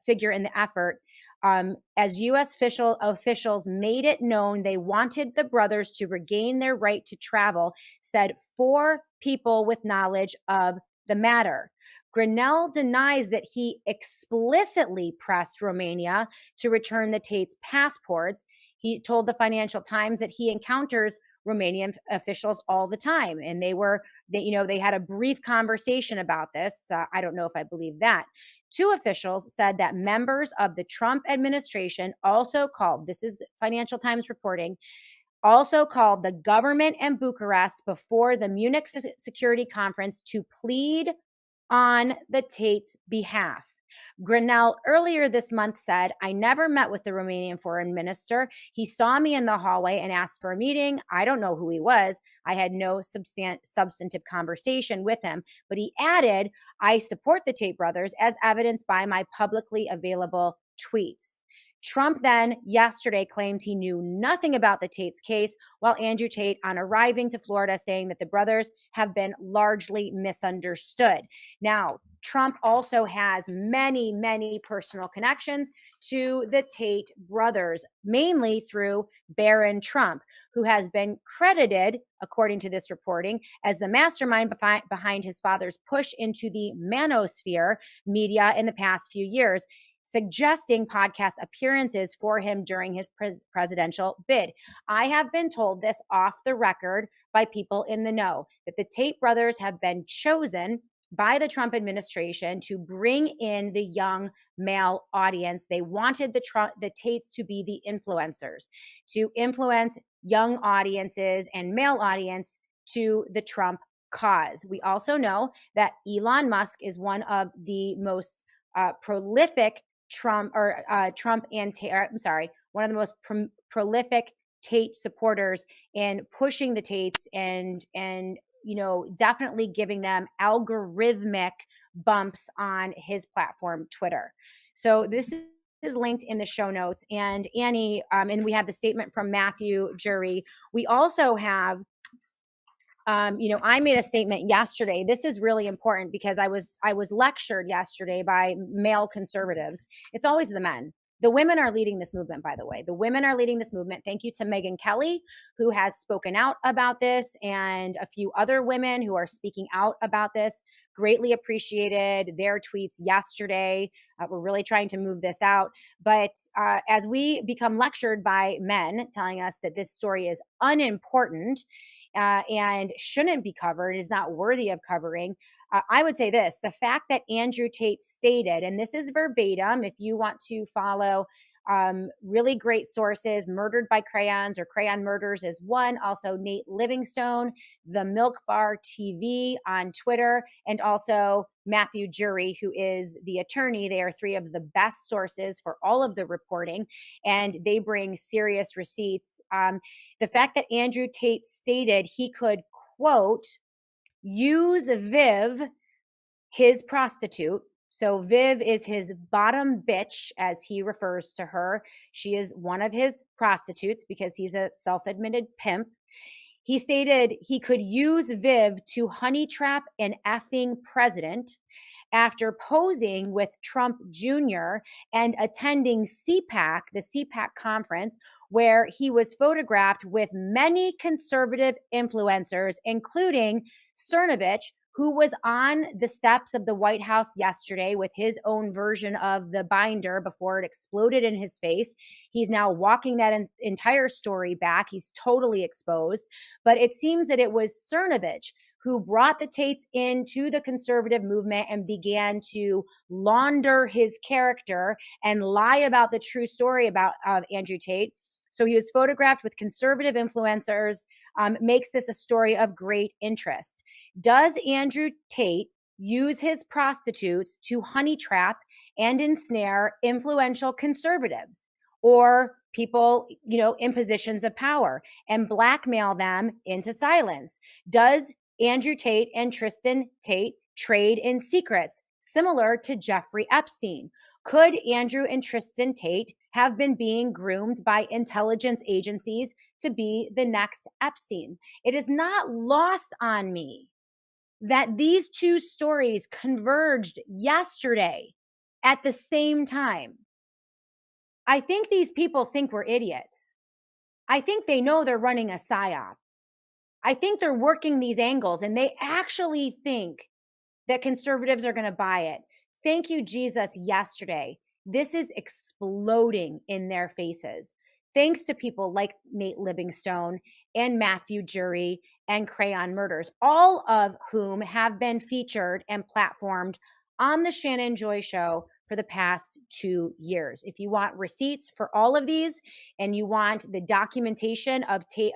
Speaker 1: figure in the effort. As U.S. officials made it known they wanted the brothers to regain their right to travel, said 4 people with knowledge of the matter. Grenell denies that he explicitly pressed Romania to return the Tates' passports. He told the Financial Times that he encounters Romanian officials all the time, and they had a brief conversation about this. I don't know if I believe that. 2 officials said that members of the Trump administration also called, this is Financial Times reporting, also called the government in Bucharest before the Munich Security Conference to plead on the Tates' behalf. Grenell earlier this month said, I never met with the Romanian foreign minister. He saw me in the hallway and asked for a meeting. I don't know who he was. I had no substantive conversation with him. But he added, I support the Tate brothers as evidenced by my publicly available tweets. Trump then yesterday claimed he knew nothing about the Tate's case, while Andrew Tate on arriving to Florida saying that the brothers have been largely misunderstood. Now, Trump also has many, many personal connections to the Tate brothers, mainly through Barron Trump, who has been credited, according to this reporting, as the mastermind behind his father's push into the manosphere media in the past few years, suggesting podcast appearances for him during his presidential bid. I have been told this off the record by people in the know, that the Tate brothers have been chosen by the Trump administration to bring in the young male audience. They wanted the Tates to be the influencers, to influence young audiences and male audience to the Trump cause. We also know that Elon Musk is one of the most prolific one of the most prolific Tate supporters in pushing the Tates and definitely giving them algorithmic bumps on his platform, Twitter. So this is linked in the show notes. And Annie, and we have the statement from Matthew Jury. We also have I made a statement yesterday. This is really important because I was lectured yesterday by male conservatives. It's always the men. The women are leading this movement, by the way. The women are leading this movement. Thank you to Megyn Kelly, who has spoken out about this, and a few other women who are speaking out about this. Greatly appreciated their tweets yesterday. We're really trying to move this out. But as we become lectured by men telling us that this story is unimportant, and shouldn't be covered, is not worthy of covering. I would say this, the fact that Andrew Tate stated, and this is verbatim, if you want to follow Really great sources. Murdered by Crayons or Crayon Murders is one. Also, Nate Livingstone, The Milk Bar TV on Twitter, and also Matthew Jury, who is the attorney. They are three of the best sources for all of the reporting, and they bring serious receipts. The fact that Andrew Tate stated he could, quote, use Viv, his prostitute. So Viv is his bottom bitch, as he refers to her. She is one of his prostitutes because he's a self-admitted pimp. He stated he could use Viv to honey trap an effing president after posing with Trump Jr. and attending CPAC, the CPAC conference, where he was photographed with many conservative influencers, including Cernovich, who was on the steps of the White House yesterday with his own version of the binder before it exploded in his face. He's now walking that entire story back. He's totally exposed. But it seems that it was Cernovich who brought the Tates into the conservative movement and began to launder his character and lie about the true story about Andrew Tate. So he was photographed with conservative influencers, makes this a story of great interest. Does Andrew Tate use his prostitutes to honey trap and ensnare influential conservatives or people, in positions of power and blackmail them into silence? Does Andrew Tate and Tristan Tate trade in secrets, similar to Jeffrey Epstein? Could Andrew and Tristan Tate have been being groomed by intelligence agencies to be the next Epstein? It is not lost on me that these two stories converged yesterday at the same time. I think these people think we're idiots. I think they know they're running a psyop. I think they're working these angles and they actually think that conservatives are going to buy it. Thank you, Jesus, yesterday. This is exploding in their faces. Thanks to people like Nate Livingstone and Matthew Jury and Crayon Murders, all of whom have been featured and platformed on the Shannon Joy Show for the past 2 years. If you want receipts for all of these and you want the documentation of Tate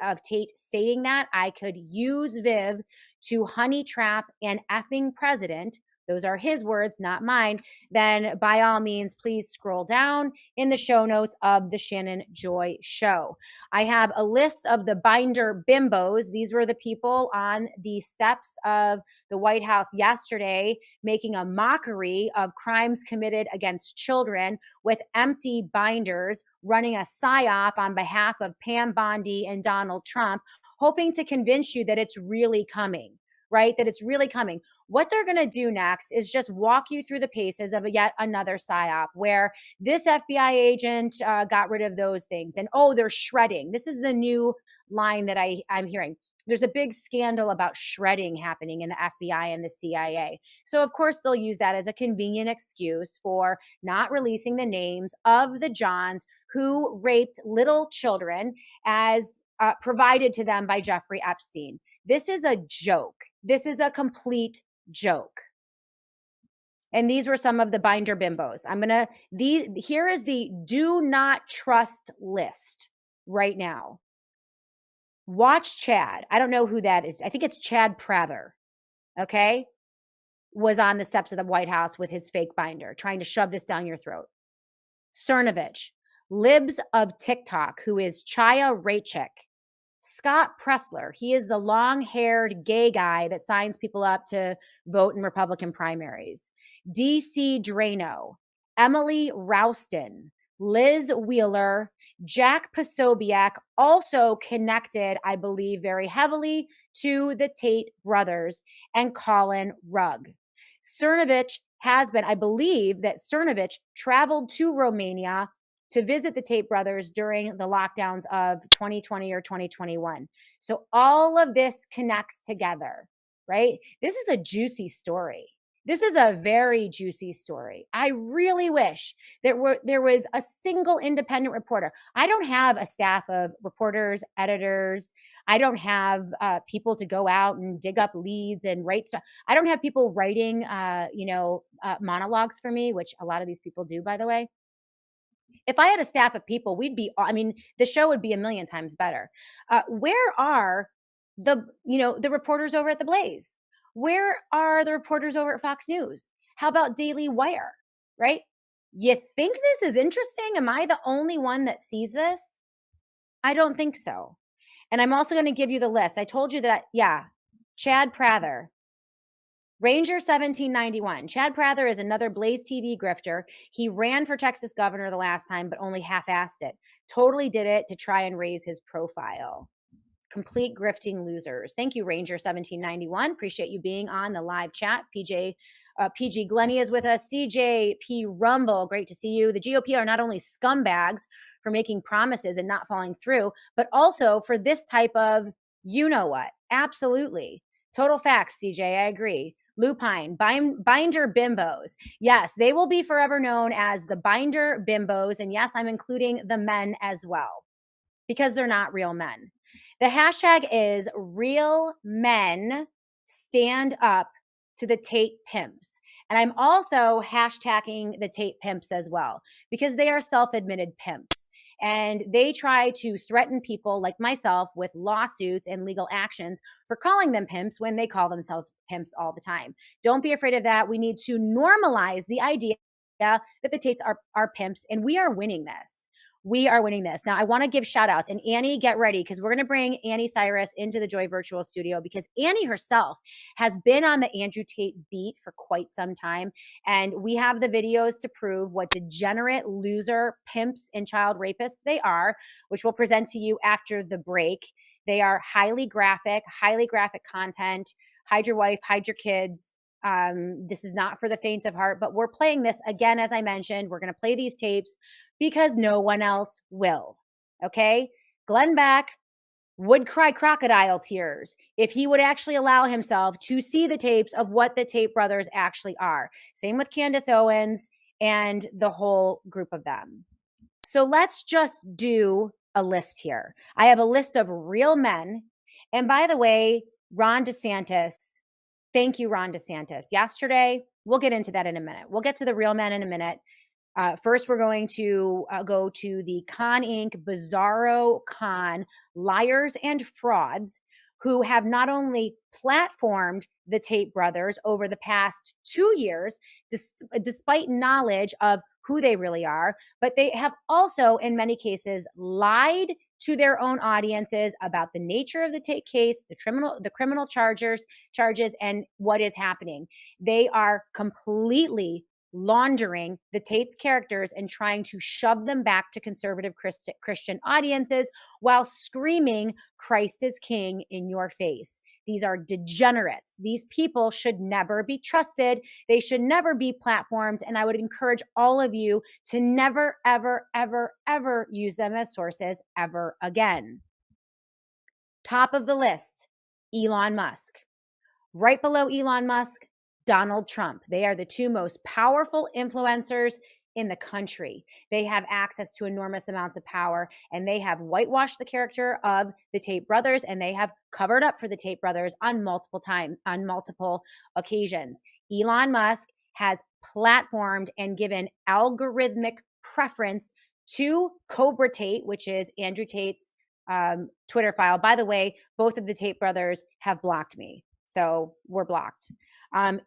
Speaker 1: saying that I could use Viv to honey trap an effing president, those are his words, not mine, then by all means, please scroll down in the show notes of the Shannon Joy Show. I have a list of the binder bimbos. These were the people on the steps of the White House yesterday making a mockery of crimes committed against children with empty binders, running a psyop on behalf of Pam Bondi and Donald Trump, hoping to convince you that it's really coming, right? That it's really coming. What they're going to do next is just walk you through the paces of yet another psyop where this FBI agent got rid of those things. And they're shredding. This is the new line that I'm hearing. There's a big scandal about shredding happening in the FBI and the CIA. So, of course, they'll use that as a convenient excuse for not releasing the names of the Johns who raped little children as provided to them by Jeffrey Epstein. This is a joke. This is a complete joke. And these were some of the binder bimbos. Here is the do not trust list right now. Watch Chad. I don't know who that is. I think it's Chad Prather. Okay. Was on the steps of the White House with his fake binder, trying to shove this down your throat. Cernovich, Libs of TikTok, who is Chaya Raichik. Scott Pressler, he is the long-haired gay guy that signs people up to vote in Republican primaries. DC Drano, Emily Rouston, Liz Wheeler, Jack Posobiec, also connected, I believe, very heavily to the Tate brothers, and Colin Rugg. Cernovich has been, I believe that Cernovich traveled to Romania to visit the Tate brothers during the lockdowns of 2020 or 2021. So all of this connects together, right? This is a juicy story. This is a very juicy story. I really wish there was a single independent reporter. I don't have a staff of reporters, editors. I don't have people to go out and dig up leads and write stuff. I don't have people writing, monologues for me, which a lot of these people do, by the way. If I had a staff of people, the show would be a million times better. Where are the reporters over at The Blaze? Where are the reporters over at Fox News? How about Daily Wire, right? You think this is interesting? Am I the only one that sees this? I don't think so. And I'm also going to give you the list. I told you that, yeah, Chad Prather, Ranger 1791. Chad Prather is another Blaze TV grifter. He ran for Texas governor the last time, but only half-assed it. Totally did it to try and raise his profile. Complete grifting losers. Thank you, Ranger 1791. Appreciate you being on the live chat. PG Glenny is with us. CJP Rumble, great to see you. The GOP are not only scumbags for making promises and not following through, but also for this type of you know what. Absolutely. Total facts, CJ. I agree. Lupine, binder bimbos. Yes, they will be forever known as the binder bimbos. And yes, I'm including the men as well because they're not real men. The hashtag is real men stand up to the Tate Pimps. And I'm also hashtagging the Tate Pimps as well because they are self-admitted pimps. And they try to threaten people like myself with lawsuits and legal actions for calling them pimps when they call themselves pimps all the time. Don't be afraid of that. We need to normalize the idea that the Tates are pimps, and we are winning this. We are winning this. Now, I want to give shout outs. And Annie, get ready because we're going to bring Annie Cyrus into the Joy Virtual Studio because Annie herself has been on the Andrew Tate beat for quite some time. And we have the videos to prove what degenerate loser pimps and child rapists they are, which we'll present to you after the break. They are highly graphic content. Hide your wife, hide your kids. This is not for the faint of heart, but we're playing this again, as I mentioned. We're going to play these tapes because no one else will. Okay? Glenn Beck would cry crocodile tears if he would actually allow himself to see the tapes of what the Tate brothers actually are. Same with Candace Owens and the whole group of them. So let's just do a list here. I have a list of real men. And by the way, Ron DeSantis, thank you, Ron DeSantis. Yesterday, we'll get into that in a minute. We'll get to the real men in a minute. First, we're going to go to the Con Inc. Bizarro Con Liars and Frauds, who have not only platformed the Tate brothers over the past 2 years, despite knowledge of who they really are, but they have also, in many cases, lied to their own audiences about the nature of the Tate case, the criminal charges, and what is happening. They are completely laundering the Tate's characters and trying to shove them back to conservative Christian audiences while screaming Christ is King in your face. These are degenerates. These people should never be trusted. They should never be platformed. And I would encourage all of you to never, ever, ever, ever use them as sources ever again. Top of the list, Elon Musk. Right below Elon Musk, Donald Trump. They are the two most powerful influencers in the country. They have access to enormous amounts of power, and they have whitewashed the character of the Tate brothers, and they have covered up for the Tate brothers on multiple occasions. Elon Musk has platformed and given algorithmic preference to Cobra Tate, which is Andrew Tate's Twitter file. By the way, both of the Tate brothers have blocked me, so we're blocked.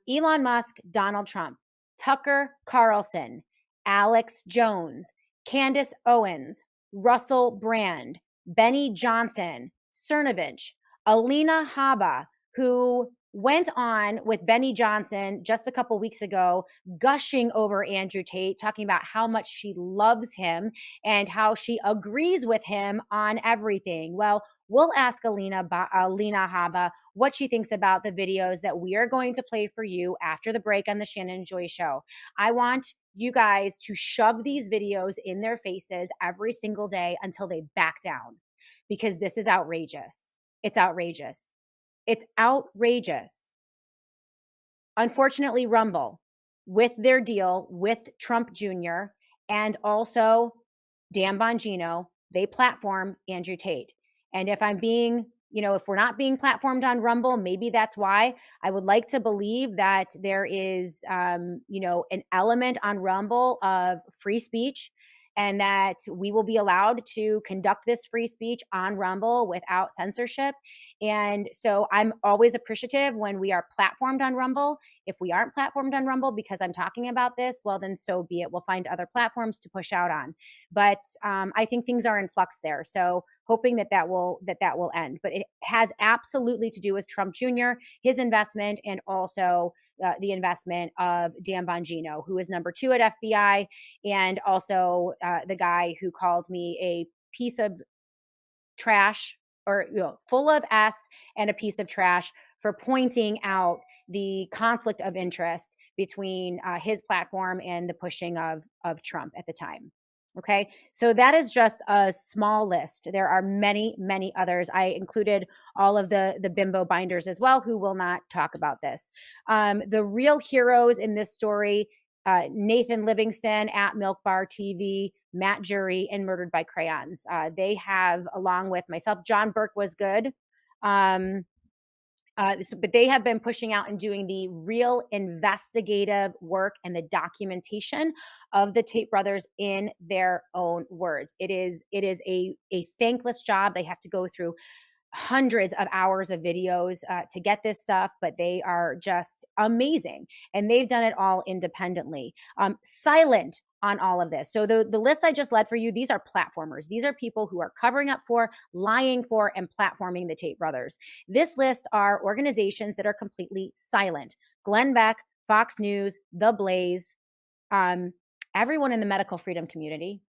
Speaker 1: Elon Musk, Donald Trump, Tucker Carlson, Alex Jones, Candace Owens, Russell Brand, Benny Johnson, Cernovich, Alina Habba, who went on with Benny Johnson just a couple weeks ago, gushing over Andrew Tate, talking about how much she loves him and how she agrees with him on everything. Well, we'll ask Alina Habba what she thinks about the videos that we are going to play for you after the break on the Shannon Joy Show. I want you guys to shove these videos in their faces every single day until they back down, because this is outrageous. It's outrageous. It's outrageous. Unfortunately, Rumble, with their deal with Trump Jr. and also Dan Bongino, they platform Andrew Tate. And if I'm being, if we're not being platformed on Rumble, maybe that's why. I would like to believe that there is, an element on Rumble of free speech and that we will be allowed to conduct this free speech on Rumble without censorship. And so I'm always appreciative when we are platformed on Rumble. If we aren't platformed on Rumble because I'm talking about this, well, then so be it. We'll find other platforms to push out on. But I think things are in flux there. So hoping that will end. But it has absolutely to do with Trump Jr., his investment, and also the investment of Dan Bongino, who is number 2 at FBI, and also the guy who called me a piece of trash, or full of S and a piece of trash, for pointing out the conflict of interest between his platform and the pushing of Trump at the time. Okay, so that is just a small list. There are many, many others. I included all of the bimbo binders as well, who will not talk about this. The real heroes in this story: Nathan Livingston at Milk Bar TV, Matt Jury, and Murdered by Crayons. They have, along with myself, John Burke was good. But they have been pushing out and doing the real investigative work and the documentation of the Tate brothers in their own words. It is a thankless job. They have to go through hundreds of hours of videos to get this stuff, but they are just amazing. And they've done it all independently. Silent on all of this. So the list I just led for you, these are platformers. These are people who are covering up for, lying for, and platforming the Tate brothers. This list are organizations that are completely silent: Glenn Beck, Fox News, The Blaze, everyone in the medical freedom community.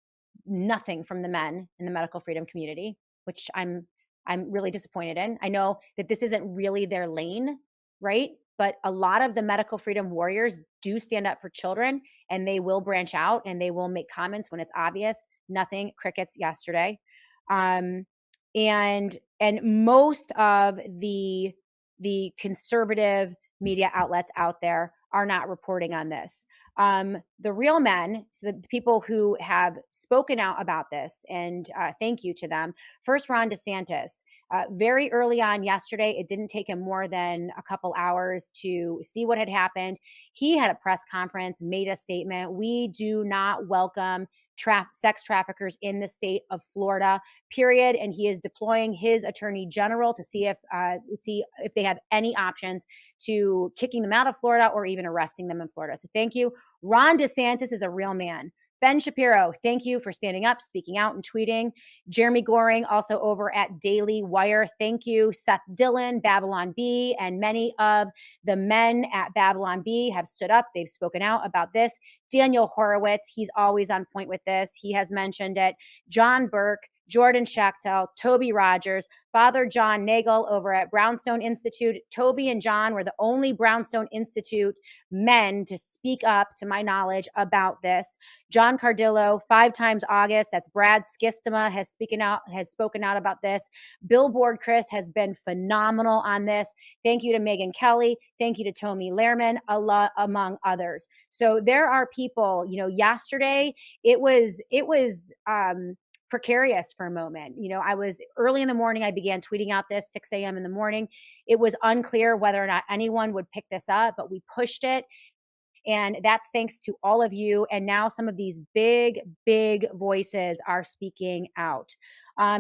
Speaker 1: Nothing from the men in the medical freedom community, which I'm really disappointed in. I know that this isn't really their lane, right? But a lot of the medical freedom warriors do stand up for children, and they will branch out and they will make comments when it's obvious. Nothing, crickets yesterday. And most of the conservative media outlets out there are not reporting on this. The real men, so the people who have spoken out about this, and thank you to them. First, Ron DeSantis. Very early on yesterday, it didn't take him more than a couple hours to see what had happened. He had a press conference, made a statement: we do not welcome sex traffickers in the state of Florida, period. And he is deploying his attorney general to see if they have any options to kicking them out of Florida or even arresting them in Florida. So thank you. Ron DeSantis is a real man. Ben Shapiro, thank you for standing up, speaking out, and tweeting. Jeremy Goring, also over at Daily Wire, thank you. Seth Dillon, Babylon Bee, and many of the men at Babylon Bee have stood up. They've spoken out about this. Daniel Horowitz, he's always on point with this. He has mentioned it. John Burke, Jordan Schachtel, Toby Rogers, Father John Nagel over at Brownstone Institute. Toby and John were the only Brownstone Institute men to speak up, to my knowledge, about this. John Cardillo, 5 times August, that's Brad Skistema, has spoken out about this. Billboard Chris has been phenomenal on this. Thank you to Megyn Kelly. Thank you to Tomi Lahrman, among others. So there are people, yesterday it was precarious for a moment. I was early in the morning. I began tweeting out this 6 a.m. in the morning. It was unclear whether or not anyone would pick this up, but we pushed it. And that's thanks to all of you. And now some of these big, big voices are speaking out.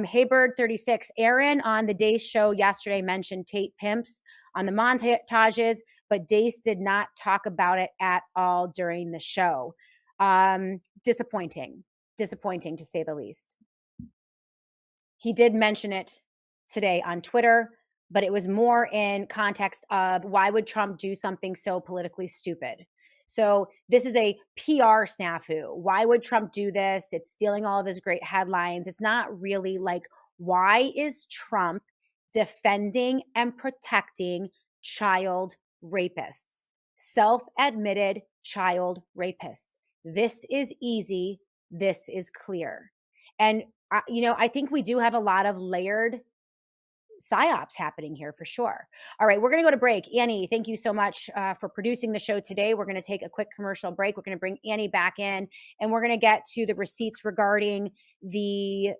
Speaker 1: Hey Bird 36, Aaron on the Dace show yesterday mentioned Tate Pimps on the montages, but Dace did not talk about it at all during the show. Disappointing to say the least. He did mention it today on Twitter, but it was more in context of why would Trump do something so politically stupid? So this is a PR snafu. Why would Trump do this? It's stealing all of his great headlines. It's not really like, why is Trump defending and protecting child rapists, self-admitted child rapists? This is easy. This is clear. And, I think we do have a lot of layered psyops happening here for sure. All right, we're going to go to break. Annie, thank you so much for producing the show today. We're going to take a quick commercial break. We're going to bring Annie back in, and we're going to get to the receipts regarding the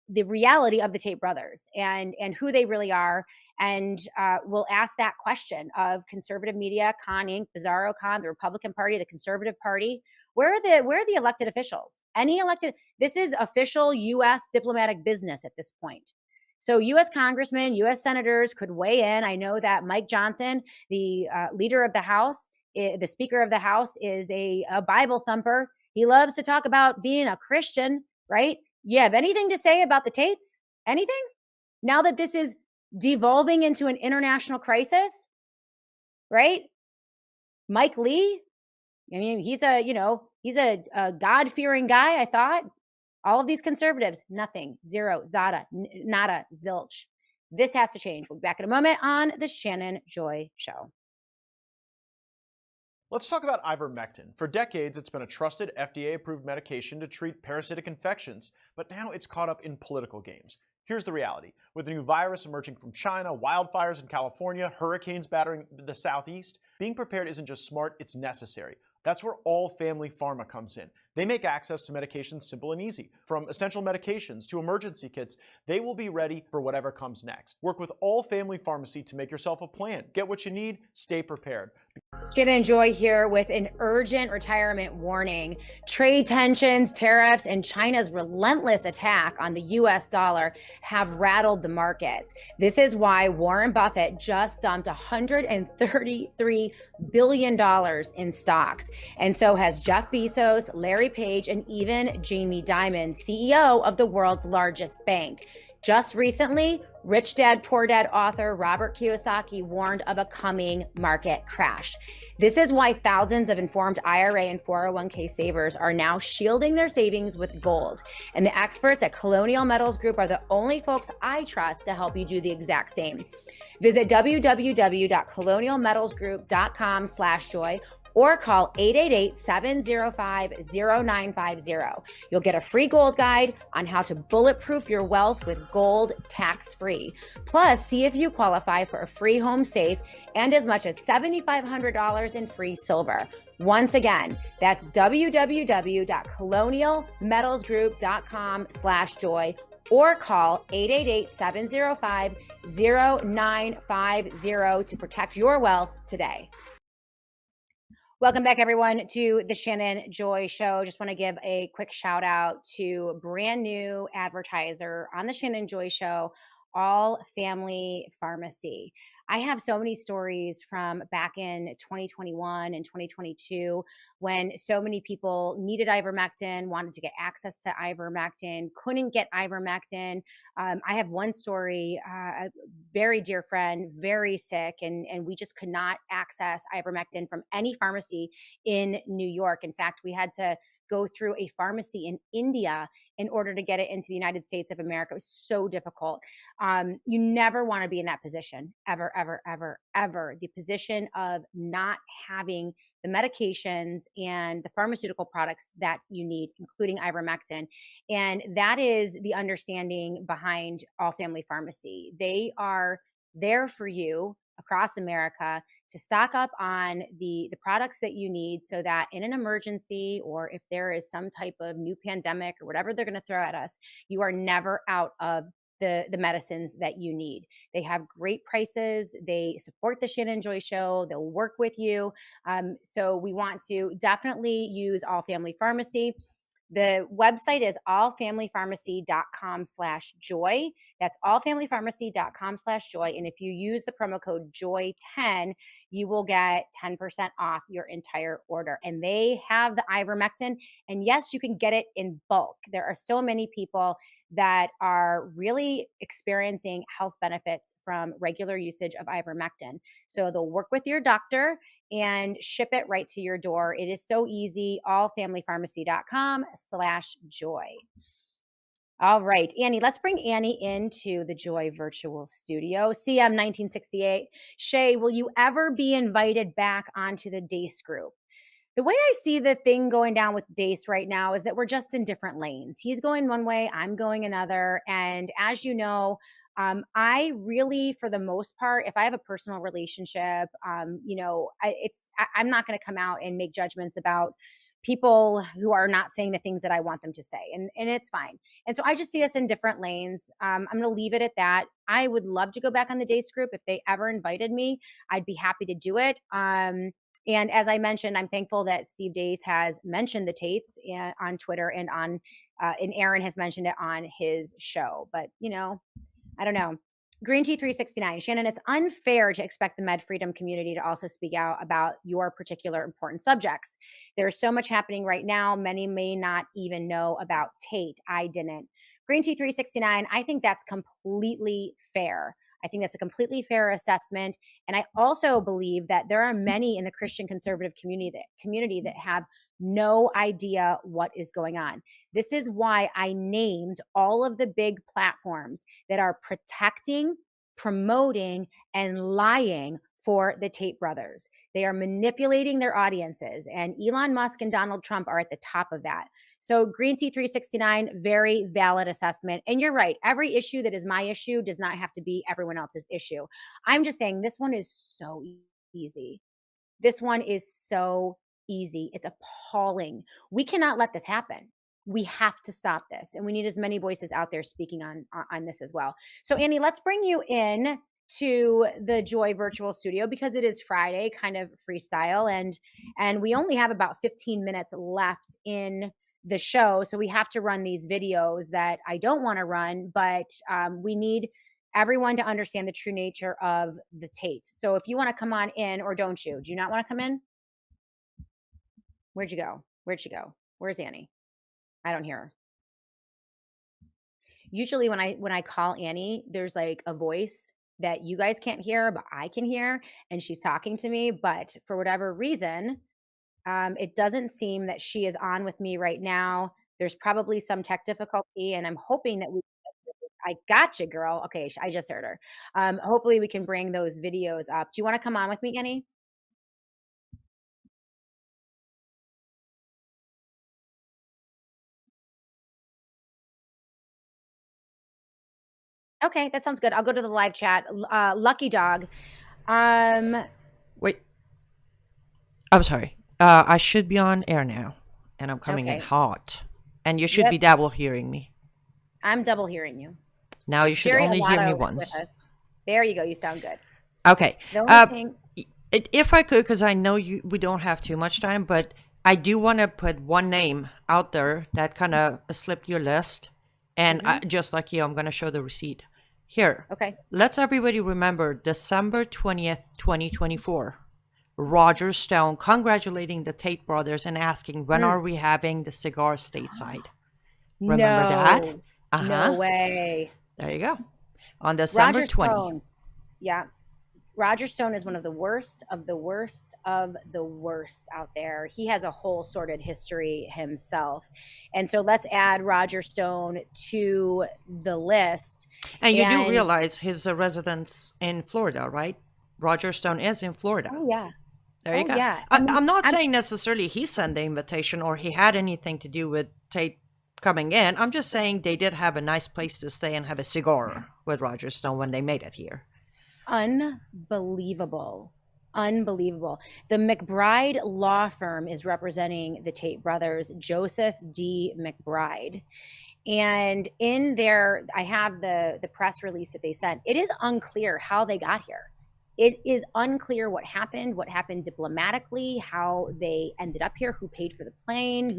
Speaker 1: reality of the Tate brothers and who they really are. And we'll ask that question of conservative media, Con Inc., Bizarro Con, the Republican Party, the Conservative Party. Where are the elected officials? Any elected, this is official US diplomatic business at this point. So US congressmen, US senators could weigh in. I know that Mike Johnson, the leader of the House, the Speaker of the House, is a Bible thumper. He loves to talk about being a Christian, right? You have anything to say about the Tates? Anything? Now that this is devolving into an international crisis, right? Mike Lee, I mean, he's a God-fearing guy, I thought. All of these conservatives, nothing, zero, zada, nada, zilch. This has to change. We'll be back in a moment on the Shannon Joy Show.
Speaker 2: Let's talk about ivermectin. For decades, it's been a trusted FDA-approved medication to treat parasitic infections, but now it's caught up in political games. Here's the reality. With a new virus emerging from China, wildfires in California, hurricanes battering the southeast, being prepared isn't just smart, it's necessary. That's where All Family Pharma comes in. They make access to medications simple and easy. From essential medications to emergency kits, they will be ready for whatever comes next. Work with All Family Pharmacy to make yourself a plan. Get what you need, stay prepared.
Speaker 1: Shannon Joy here with an urgent retirement warning. Trade tensions, tariffs, and China's relentless attack on the US dollar have rattled the markets. This is why Warren Buffett just dumped $133 billion in stocks. And so has Jeff Bezos, Larry Page, and even Jamie Dimon, CEO of the world's largest bank. Just recently, Rich Dad Poor Dad author Robert Kiyosaki warned of a coming market crash. This is why thousands of informed IRA and 401k savers are now shielding their savings with gold. And the experts at Colonial Metals Group are the only folks I trust to help you do the exact same. Visit www.colonialmetalsgroup.com/joy or call 888-705-0950. You'll get a free gold guide on how to bulletproof your wealth with gold tax-free. Plus, see if you qualify for a free home safe and as much as $7,500 in free silver. Once again, that's www.colonialmetalsgroup.com/joy or call 888-705-0950 to protect your wealth today. Welcome back, everyone, to the Shannon Joy Show. Just want to give a quick shout out to brand new advertiser on the Shannon Joy Show, All Family Pharmacy. I have so many stories from back in 2021 and 2022 when so many people needed ivermectin, wanted to get access to ivermectin, couldn't get ivermectin. I have one story, a very dear friend, very sick, and we just could not access ivermectin from any pharmacy in New York. In fact, we had to go through a pharmacy in India in order to get it into the United States of America. It was so difficult. You never want to be in that position, ever, ever, ever, ever. The position of not having the medications and the pharmaceutical products that you need, including ivermectin. And that is the understanding behind All Family Pharmacy. They are there for you across America to stock up on the products that you need so that in an emergency or if there is some type of new pandemic or whatever they're going to throw at us, you are never out of the medicines that you need. They have great prices. They support the Shannon Joy Show. They'll work with you. So we want to definitely use All Family Pharmacy. The website is allfamilypharmacy.com/joy. That's allfamilypharmacy.com/joy. And if you use the promo code JOY10, you will get 10% off your entire order. And they have the ivermectin. And yes, you can get it in bulk. There are so many people that are really experiencing health benefits from regular usage of ivermectin. So they'll work with your doctor and ship it right to your door. It is so easy. allfamilypharmacy.com/joy. All right, Annie, let's bring Annie into the Joy Virtual Studio. CM 1968. Shay, will you ever be invited back onto the DACE group? The way I see the thing going down with DACE right now is that we're just in different lanes. He's going one way, I'm going another. And as you know, I really, for the most part, if I have a personal relationship, I'm not going to come out and make judgments about people who are not saying the things that I want them to say. And it's fine. And so I just see us in different lanes. I'm going to leave it at that. I would love to go back on the DACE group. If they ever invited me, I'd be happy to do it. And as I mentioned, I'm thankful that Steve Deace has mentioned the Tates on Twitter and Aaron has mentioned it on his show. But I don't know. Green Tea 369. Shannon, it's unfair to expect the med freedom community to also speak out about your particular important subjects. There's so much happening right now. Many may not even know about Tate. I didn't. Green Tea 369, I think that's completely fair. I think that's a completely fair assessment. And I also believe that there are many in the Christian conservative community that have no idea what is going on. This is why I named all of the big platforms that are protecting, promoting, and lying for the Tate brothers. They are manipulating their audiences, and Elon Musk and Donald Trump are at the top of that. So Green Tea 369, very valid assessment. And you're right. Every issue that is my issue does not have to be everyone else's issue. I'm just saying this one is so easy. This one is so easy. It's appalling. We cannot let this happen. We have to stop this. And we need as many voices out there speaking on this as well. So Annie, let's bring you in to the Joy virtual studio because it is Friday, kind of freestyle. And we only have about 15 minutes left in the show. So we have to run these videos that I don't want to run, but we need everyone to understand the true nature of the Tates. So if you want to come on in, or don't you? Do you not want to come in? Where'd you go? Where'd she go? Where's Annie? I don't hear her. Usually when I call Annie, there's like a voice that you guys can't hear, but I can hear, and she's talking to me. But for whatever reason, it doesn't seem that she is on with me right now. There's probably some tech difficulty, and I'm hoping that I got you, girl. Okay, I just heard her. Hopefully we can bring those videos up. Do you want to come on with me, Annie? Okay, that sounds good. I'll go to the live chat. Lucky Dog.
Speaker 3: Wait. I'm sorry. I should be on air now, and I'm coming in
Speaker 1: Okay.
Speaker 3: hot. And you should
Speaker 1: Yep.
Speaker 3: be double hearing me.
Speaker 1: I'm double hearing you.
Speaker 3: Now you should
Speaker 1: Jerry
Speaker 3: only hear me
Speaker 1: Amato is with
Speaker 3: once.
Speaker 1: us. There you go. You sound good.
Speaker 3: Okay.
Speaker 1: The only thing.
Speaker 3: If I could, because I know we don't have too much time, but I do want to put one name out there that kind of slipped your list. And just like you, I'm going to show the receipt. Here.
Speaker 1: Okay.
Speaker 3: Let's everybody remember December 20th, 2024. Roger Stone congratulating the Tate brothers and asking, when are we having the cigar stateside? Remember that?
Speaker 1: No way.
Speaker 3: There you go. On December
Speaker 1: Roger
Speaker 3: 20.
Speaker 1: Stone. Yeah. Roger Stone is one of the worst of the worst of the worst out there. He has a whole sordid history himself. And so let's add Roger Stone to the list.
Speaker 3: And you do realize his residence in Florida, right? Roger Stone is in Florida.
Speaker 1: Oh, yeah.
Speaker 3: There you go.
Speaker 1: Yeah.
Speaker 3: I'm not saying necessarily he sent the invitation or he had anything to do with Tate coming in. I'm just saying they did have a nice place to stay and have a cigar with Roger Stone when they made it here.
Speaker 1: Unbelievable. Unbelievable. The McBride law firm is representing the Tate brothers, Joseph D. McBride. And in there, I have the press release that they sent. It is unclear how they got here. It is unclear what happened diplomatically, how they ended up here, who paid for the plane,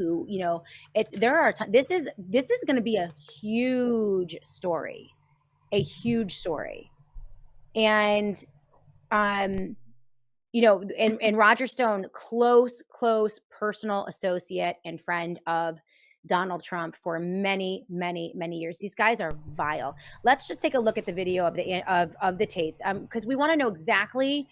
Speaker 1: this is going to be a huge story. And, and Roger Stone, close personal associate and friend of Donald Trump for many, many, many years. These guys are vile. Let's just take a look at the video of the Tates, because we want to know exactly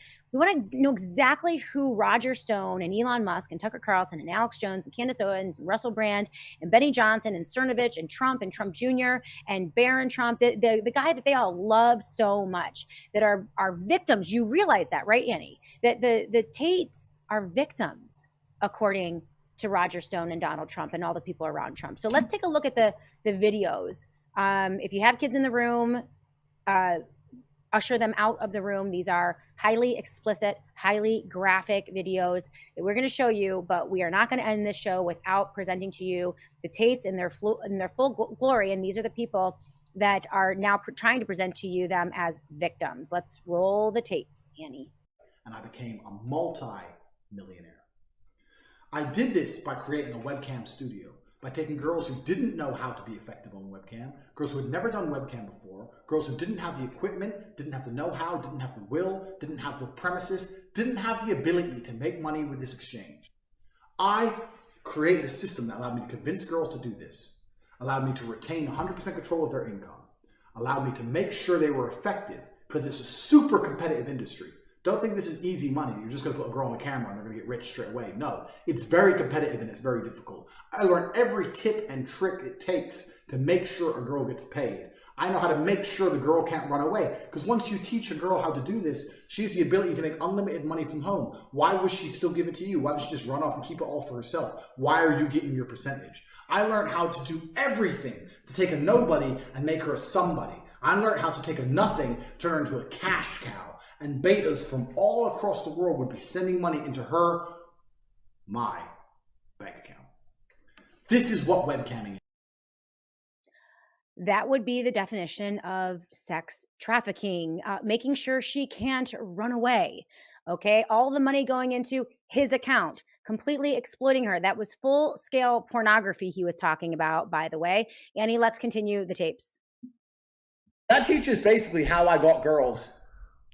Speaker 1: who Roger Stone and Elon Musk and Tucker Carlson and Alex Jones and Candace Owens and Russell Brand and Benny Johnson and Cernovich and Trump Jr. and Barron Trump, the guy that they all love so much, that are victims. You realize that, right, Annie? That the Tates are victims, according to Roger Stone and Donald Trump and all the people around Trump. So let's take a look at the videos. If you have kids in the room, usher them out of the room. These are highly explicit, highly graphic videos that we're going to show you, but we are not going to end this show without presenting to you the Tates in their full glory. And these are the people that are now trying to present to you them as victims. Let's roll the tapes, Annie.
Speaker 4: And I became a multi millionaire. I did this by creating a webcam studio, by taking girls who didn't know how to be effective on webcam, girls who had never done webcam before, girls who didn't have the equipment, didn't have the know-how, didn't have the will, didn't have the premises, didn't have the ability to make money with this exchange. I created a system that allowed me to convince girls to do this, allowed me to retain 100% control of their income, allowed me to make sure they were effective, because it's a super competitive industry. Don't think this is easy money. You're just going to put a girl on the camera and they're going to get rich straight away. No, it's very competitive and it's very difficult. I learned every tip and trick it takes to make sure a girl gets paid. I know how to make sure the girl can't run away, because once you teach a girl how to do this, she has the ability to make unlimited money from home. Why would she still give it to you? Why would she just run off and keep it all for herself? Why are you getting your percentage? I learned how to do everything to take a nobody and make her a somebody. I learned how to take a nothing, turn her into a cash cow. And betas from all across the world would be sending money into my bank account. This is what webcamming is.
Speaker 1: That would be the definition of sex trafficking, making sure she can't run away. Okay, all the money going into his account, completely exploiting her. That was full-scale pornography he was talking about, by the way. Annie, let's continue the tapes.
Speaker 5: That teaches basically how I got girls,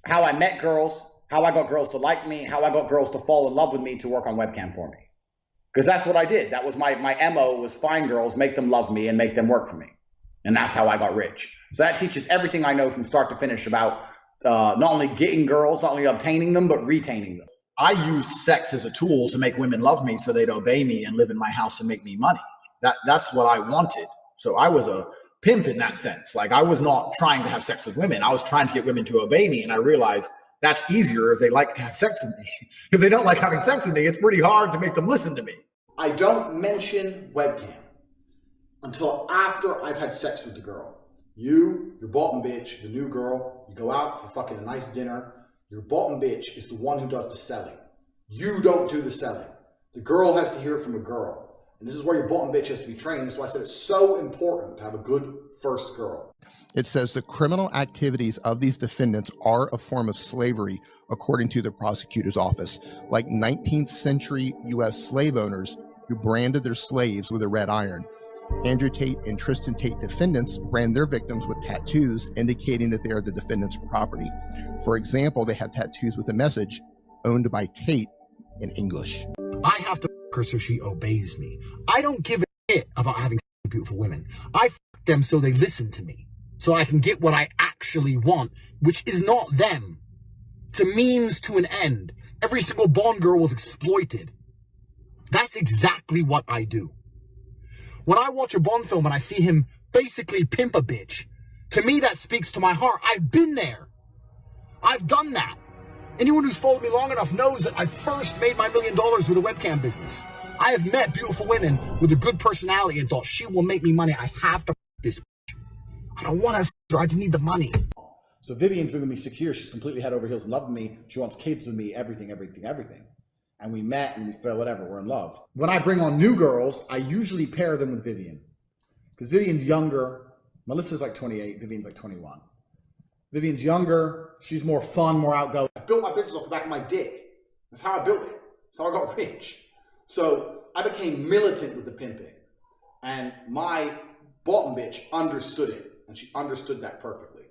Speaker 5: how I met girls, how I got girls to like me, how I got girls to fall in love with me to work on webcam for me. Because that's what I did. That was my MO, was find girls, make them love me, and make them work for me. And that's how I got rich. So that teaches everything I know from start to finish about not only getting girls, not only obtaining them, but retaining them.
Speaker 4: I used sex as a tool to make women love me so they'd obey me and live in my house and make me money. That's what I wanted. So I was a pimp in that sense. Like, I was not trying to have sex with women. I was trying to get women to obey me. And I realized that's easier if they like to have sex with me. If they don't like having sex with me, it's pretty hard to make them listen to me. I don't mention webcam until after I've had sex with the girl. Your bottom bitch, the new girl, you go out for fucking a nice dinner. Your bottom bitch is the one who does the selling. You don't do the selling. The girl has to hear it from a girl. And this is where your bottom bitch has to be trained. That's why I said it's so important to have a good first girl.
Speaker 6: It says the criminal activities of these defendants are a form of slavery, according to the prosecutor's office, like 19th century U.S. slave owners who branded their slaves with a red iron. Andrew Tate and Tristan Tate defendants brand their victims with tattoos indicating that they are the defendant's property. For example, they have tattoos with the message, owned by Tate, in English.
Speaker 7: I have to f her so she obeys me. I don't give a shit about having beautiful women. I f them so they listen to me, so I can get what I actually want, which is not them. It's a means to an end. Every single Bond girl was exploited. That's exactly what I do. When I watch a Bond film and I see him basically pimp a bitch, to me that speaks to my heart. I've been there. I've done that. Anyone who's followed me long enough knows that I first made my $1 million with a webcam business. I have met beautiful women with a good personality and thought, she will make me money. I have to this bitch. I don't want to, I just need the money.
Speaker 4: So Vivian's been with me 6 years. She's completely head over heels in love with me. She wants kids with me, everything. And we met and we fell, whatever, we're in love. When I bring on new girls, I usually pair them with Vivian. Because Vivian's younger. Melissa's like 28, Vivian's like 21. Vivian's younger, she's more fun, more outgoing. I built my business off the back of my dick. That's how I built it. That's how I got rich. So I became militant with the pimping. And my bottom bitch understood it. And she understood that perfectly.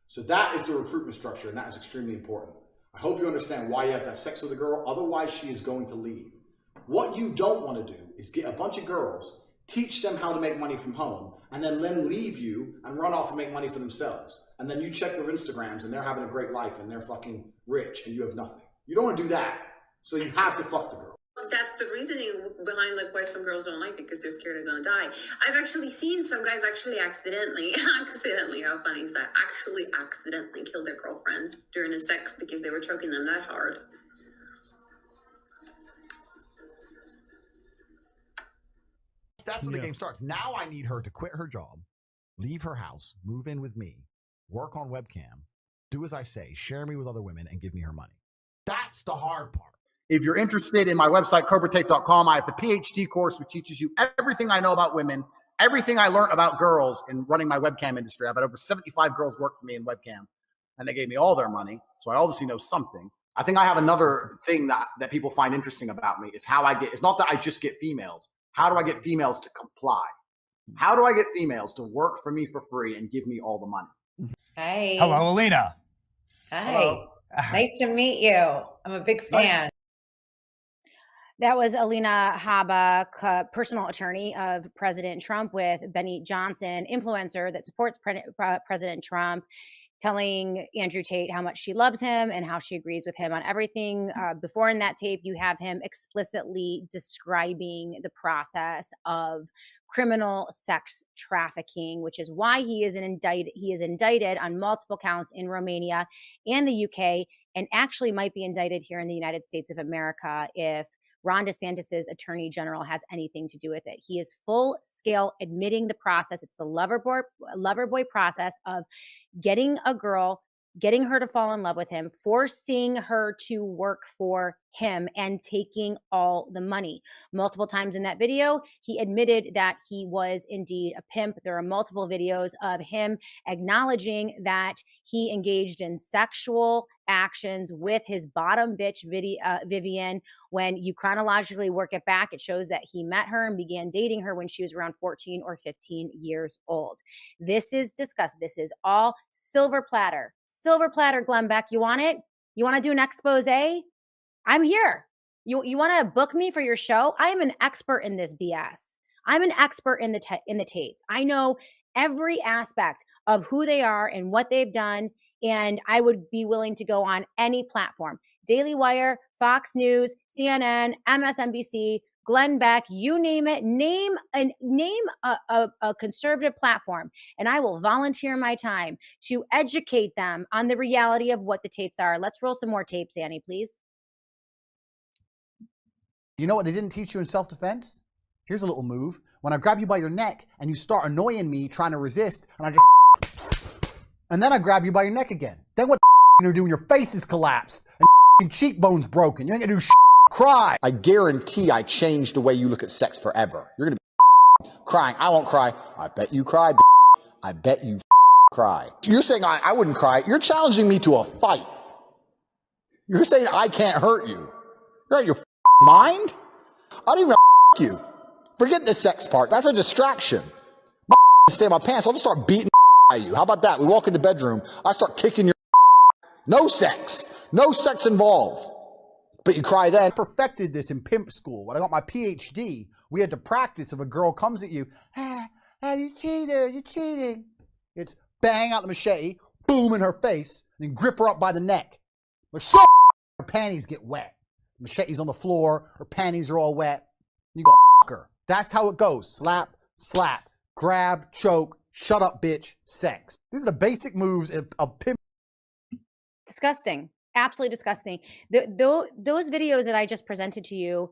Speaker 4: So that is the recruitment structure, and that is extremely important. I hope you understand why you have to have sex with a girl, otherwise she is going to leave. What you don't want to do is get a bunch of girls, teach them how to make money from home, and then let them leave you and run off and make money for themselves. And then you check their Instagrams and they're having a great life and they're fucking rich and you have nothing. You don't want to do that. So you have to fuck the girl.
Speaker 8: That's the reasoning behind like why some girls don't like it, because they're scared they're gonna die. I've actually seen some guys actually accidentally, how funny is that? Actually accidentally kill their girlfriends during the sex because they were choking them that hard.
Speaker 7: That's when the game starts. Now I need her to quit her job, leave her house, move in with me, work on webcam, do as I say, share me with other women, and give me her money. That's the hard part.
Speaker 4: If you're interested in my website, cobratate.com, I have the PhD course, which teaches you everything I know about women, everything I learned about girls in running my webcam industry. I've had over 75 girls work for me in webcam, and they gave me all their money, so I obviously know something. I think I have another thing that people find interesting about me is how I get, it's not that I just get females. How do I get females to comply? How do I get females to work for me for free and give me all the money?
Speaker 9: Hi.
Speaker 10: Hello, Alina.
Speaker 9: Hi.
Speaker 4: Hello.
Speaker 9: Nice to meet you. I'm a big fan.
Speaker 1: That was Alina Habba, personal attorney of President Trump, with Benny Johnson, influencer that supports President Trump, telling Andrew Tate how much she loves him and how she agrees with him on everything. Before in that tape, you have him explicitly describing the process of criminal sex trafficking, which is why he is indicted on multiple counts in Romania and the UK, and actually might be indicted here in the United States of America if Ron DeSantis's attorney general has anything to do with it. He is full scale admitting the process. It's the lover boy process of getting a girl, getting her to fall in love with him, forcing her to work for him, and taking all the money. Multiple times in that video, he admitted that he was indeed a pimp. There are multiple videos of him acknowledging that he engaged in sexual actions with his bottom bitch, Vivian. When you chronologically work it back, it shows that he met her and began dating her when she was around 14 or 15 years old. This is disgusting. This is all silver platter. Silver platter, Glenn Beck. You want it? You want to do an expose? I'm here. You want to book me for your show? I am an expert in this BS. I'm an expert in the Tates. I know every aspect of who they are and what they've done, and I would be willing to go on any platform. Daily Wire, Fox News, CNN, MSNBC, Glenn Beck, you name it. Name a conservative platform, and I will volunteer my time to educate them on the reality of what the Tates are. Let's roll some more tapes, Annie, please.
Speaker 11: You know what they didn't teach you in self-defense? Here's a little move. When I grab you by your neck and you start annoying me trying to resist, and I just and then I grab you by your neck again. Then what you gonna do when your face is collapsed and your cheekbone's broken? You ain't gonna do cry.
Speaker 5: I guarantee I changed the way you look at sex forever. You're gonna be crying. I won't cry. I bet you cry. I bet you cry. You're saying I wouldn't cry. You're challenging me to a fight. You're saying I can't hurt you. You're out of your mind? I don't even you. Forget the sex part. That's a distraction. My stay in my pants. I'll just start beating at you. How about that? We walk in the bedroom. I start kicking your no sex. No sex involved. But you cry then.
Speaker 11: I perfected this in pimp school. When I got my PhD, we had to practice if a girl comes at you, you cheater, you're cheating. It's bang out the machete, boom in her face, and grip her up by the neck. But her panties get wet. Machete's on the floor, her panties are all wet. You go her. That's how it goes. Slap, slap, grab, choke, shut up, bitch, sex. These are the basic moves of pimp.
Speaker 1: Disgusting. Absolutely disgusting. Those videos that I just presented to you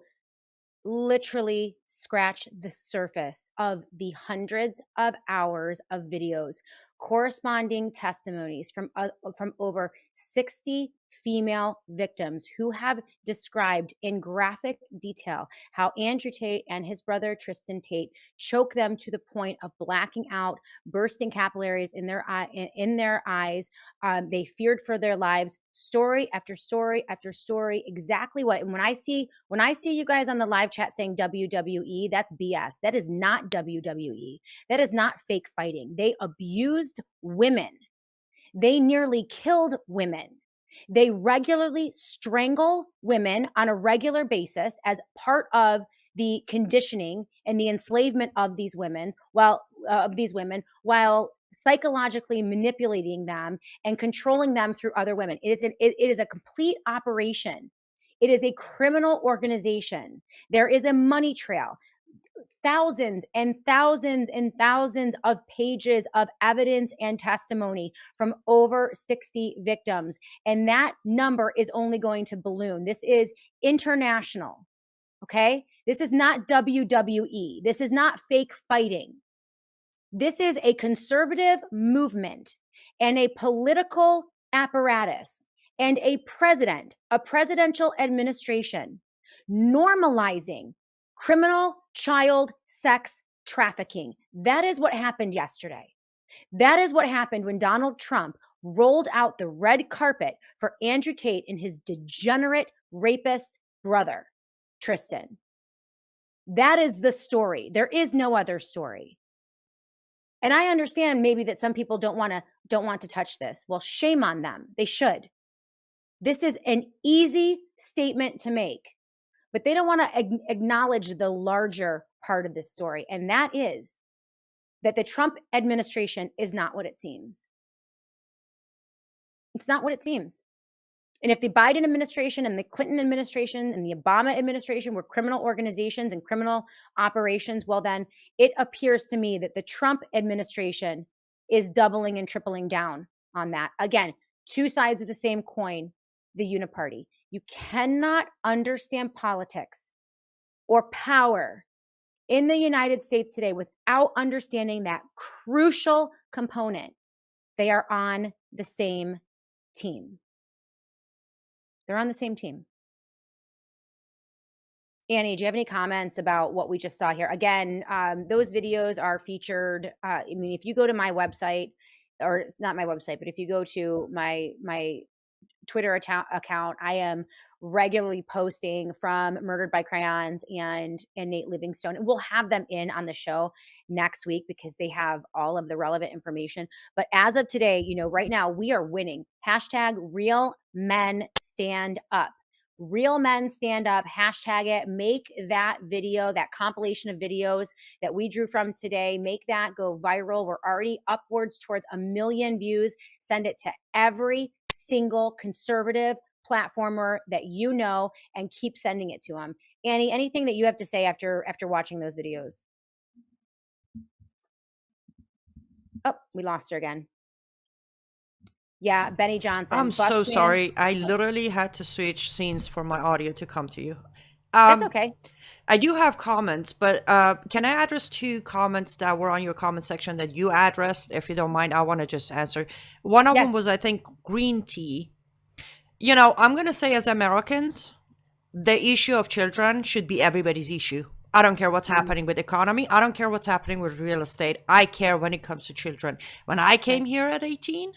Speaker 1: literally scratch the surface of the hundreds of hours of videos, corresponding testimonies from over 60 female victims who have described in graphic detail how Andrew Tate and his brother Tristan Tate choke them to the point of blacking out, bursting capillaries in their eyes. They feared for their lives. Story after story after story. Exactly what. And when I see you guys on the live chat saying WWE, that's BS. That is not WWE. That is not fake fighting. They abused women. They nearly killed women. They regularly strangle women on a regular basis as part of the conditioning and the enslavement of these women, while psychologically manipulating them and controlling them through other women. It is a complete operation. It is a criminal organization. There is a money trail. Thousands and thousands and thousands of pages of evidence and testimony from over 60 victims. And that number is only going to balloon. This is international, okay? This is not WWE. This is not fake fighting. This is a conservative movement and a political apparatus and a presidential administration normalizing criminal child sex trafficking. That is what happened yesterday. That is what happened when Donald Trump rolled out the red carpet for Andrew Tate and his degenerate rapist brother, Tristan. That is the story. There is no other story. And I understand maybe that some people don't want to touch this. Well, shame on them. They should. This is an easy statement to make, but they don't want to acknowledge the larger part of this story. And that is that the Trump administration is not what it seems. It's not what it seems. And if the Biden administration and the Clinton administration and the Obama administration were criminal organizations and criminal operations, well, then it appears to me that the Trump administration is doubling and tripling down on that. Again, two sides of the same coin, the uniparty. You cannot understand politics or power in the United States today without understanding that crucial component. They are on the same team. They're on the same team. Annie, do you have any comments about what we just saw here? Again, those videos are featured. I mean, if you go to my website, or it's not my website, but if you go to my Twitter account, I am regularly posting from Murdered by Crayons and Nate Livingstone. And we'll have them in on the show next week because they have all of the relevant information. But as of today, right now we are winning. Hashtag real men stand up. Real men stand up. Hashtag it. Make that video, that compilation of videos that we drew from today, make that go viral. We're already upwards towards 1 million views. Send it to every single conservative platformer that you know and keep sending it to them. Annie, anything that you have to say after watching those videos? Oh, we lost her again. Yeah, Benny Johnson.
Speaker 3: I'm so
Speaker 1: Busman.
Speaker 3: sorry. I literally had to switch scenes for my audio to come to you.
Speaker 1: That's okay.
Speaker 3: I do have comments, but can I address 2 comments that were on your comment section that you addressed? If you don't mind, I want to just answer. One of them was, I think, green tea. I'm going to say as Americans, the issue of children should be everybody's issue. I don't care what's happening with the economy. I don't care what's happening with real estate. I care when it comes to children. When I came here at 18,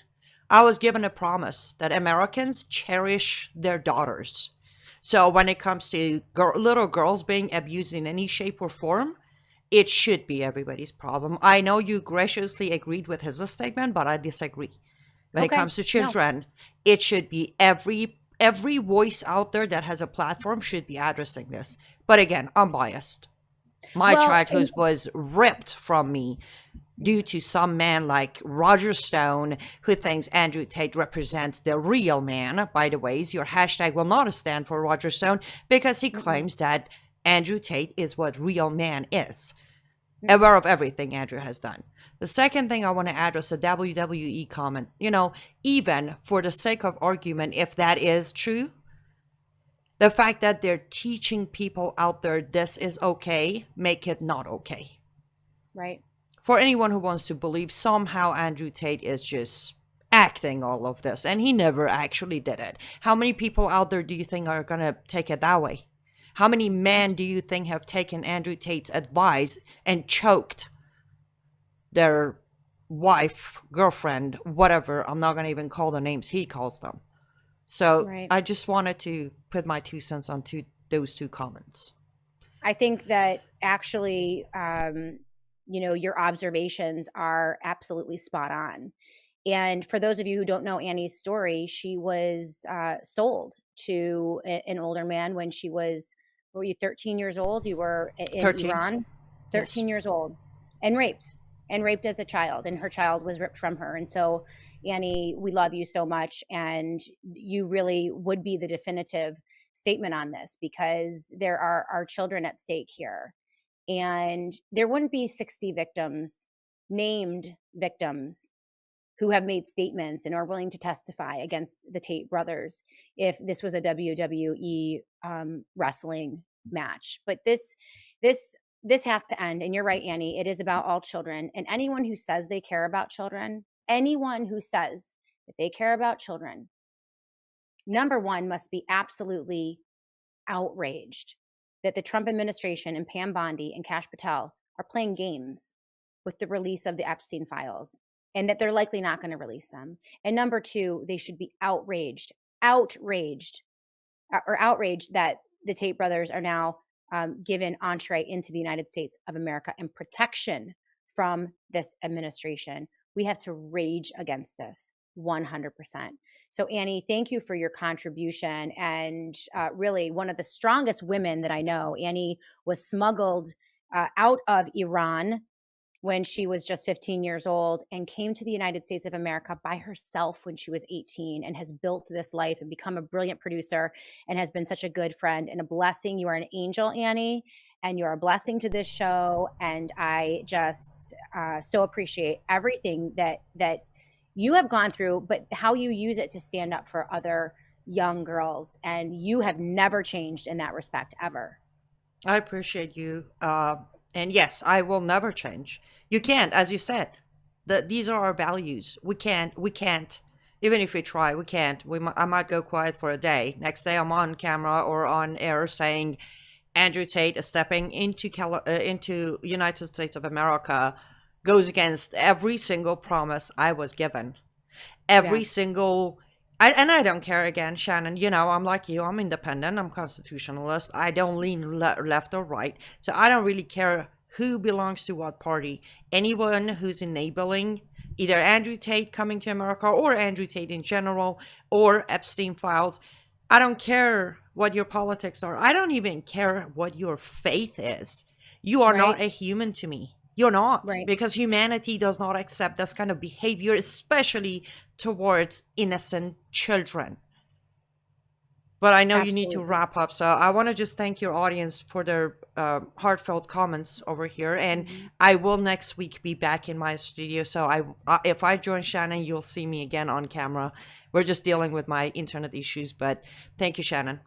Speaker 3: I was given a promise that Americans cherish their daughters. So when it comes to little girls being abused in any shape or form, it should be everybody's problem. I know you graciously agreed with his statement, but I disagree. When it comes to children, it should be every voice out there that has a platform should be addressing this. But again, I'm biased. My childhood was ripped from me due to some man like Roger Stone, who thinks Andrew Tate represents the real man. By the way, your hashtag will not stand for Roger Stone because he claims that Andrew Tate is what real man is. Aware of everything Andrew has done. The second thing I want to address, a WWE comment. Even for the sake of argument, if that is true, the fact that they're teaching people out there this is okay, make it not okay.
Speaker 1: Right.
Speaker 3: For anyone who wants to believe somehow Andrew Tate is just acting all of this, and he never actually did it. How many people out there do you think are going to take it that way? How many men do you think have taken Andrew Tate's advice and choked their wife, girlfriend, whatever? I'm not going to even call the names he calls them. So I just wanted to put my 2 cents on those 2 comments.
Speaker 1: I think that actually, your observations are absolutely spot on. And for those of you who don't know Annie's story, she was sold to an older man when she was, were you 13 years old? You were in
Speaker 3: 13.
Speaker 1: Iran, 13 years old, and raped as a child, and her child was ripped from her. And so, Annie, we love you so much, and you really would be the definitive statement on this because there are our children at stake here. And there wouldn't be 60 victims, named victims, who have made statements and are willing to testify against the Tate brothers if this was a WWE wrestling match. But this has to end. And you're right, Annie. It is about all children. And anyone who says they care about children, anyone who says that they care about children, number one, must be absolutely outraged that the Trump administration and Pam Bondi and Kash Patel are playing games with the release of the Epstein Files. and that they're likely not going to release them. And number two, they should be outraged that the Tate brothers are now given entree into the United States of America and protection from this administration. We have to rage against this 100%. So Annie, thank you for your contribution, and really one of the strongest women that I know. Annie was smuggled out of Iran when she was just 15 years old and came to the United States of America by herself when she was 18, and has built this life and become a brilliant producer and has been such a good friend and a blessing. You are an angel, Annie, and you're a blessing to this show. And I just so appreciate everything that you have gone through, but how you use it to stand up for other young girls. And you have never changed in that respect, ever.
Speaker 3: I appreciate you. And yes, I will never change. You can't, as you said, these are our values. We can't, even if we try, we can't. I might go quiet for a day. Next day I'm on camera or on air saying Andrew Tate is stepping into United States of America goes against every single promise I was given. Every single... And I don't care, again, Shannon, you know, I'm like you, I'm independent, I'm constitutionalist, I don't lean left or right, so I don't really care who belongs to what party. Anyone who's enabling either Andrew Tate coming to America or Andrew Tate in general or Epstein Files, I don't care what your politics are. I don't even care what your faith is. You are not a human to me. You're not, because humanity does not accept this kind of behavior, especially towards innocent children. But I know you need to wrap up, so I want to just thank your audience for their heartfelt comments over here. And I will next week be back in my studio, so if I join Shannon, you'll see me again on camera. We're just dealing with my internet issues, but thank you, Shannon.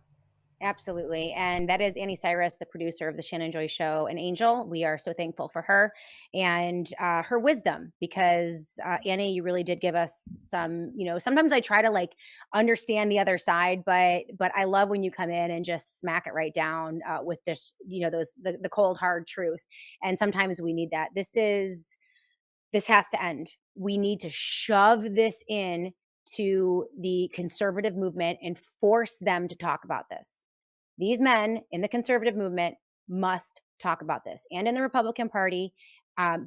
Speaker 1: Absolutely. And that is Annie Cyrus, the producer of the Shannon Joy Show, an angel. We are so thankful for her and her wisdom, because Annie, you really did give us some, you know, sometimes I try to like understand the other side, but I love when you come in and just smack it right down with this, you know, the cold, hard truth. And sometimes we need that. This has to end. We need to shove this in to the conservative movement and force them to talk about this. These men in the conservative movement must talk about this, and in the Republican Party,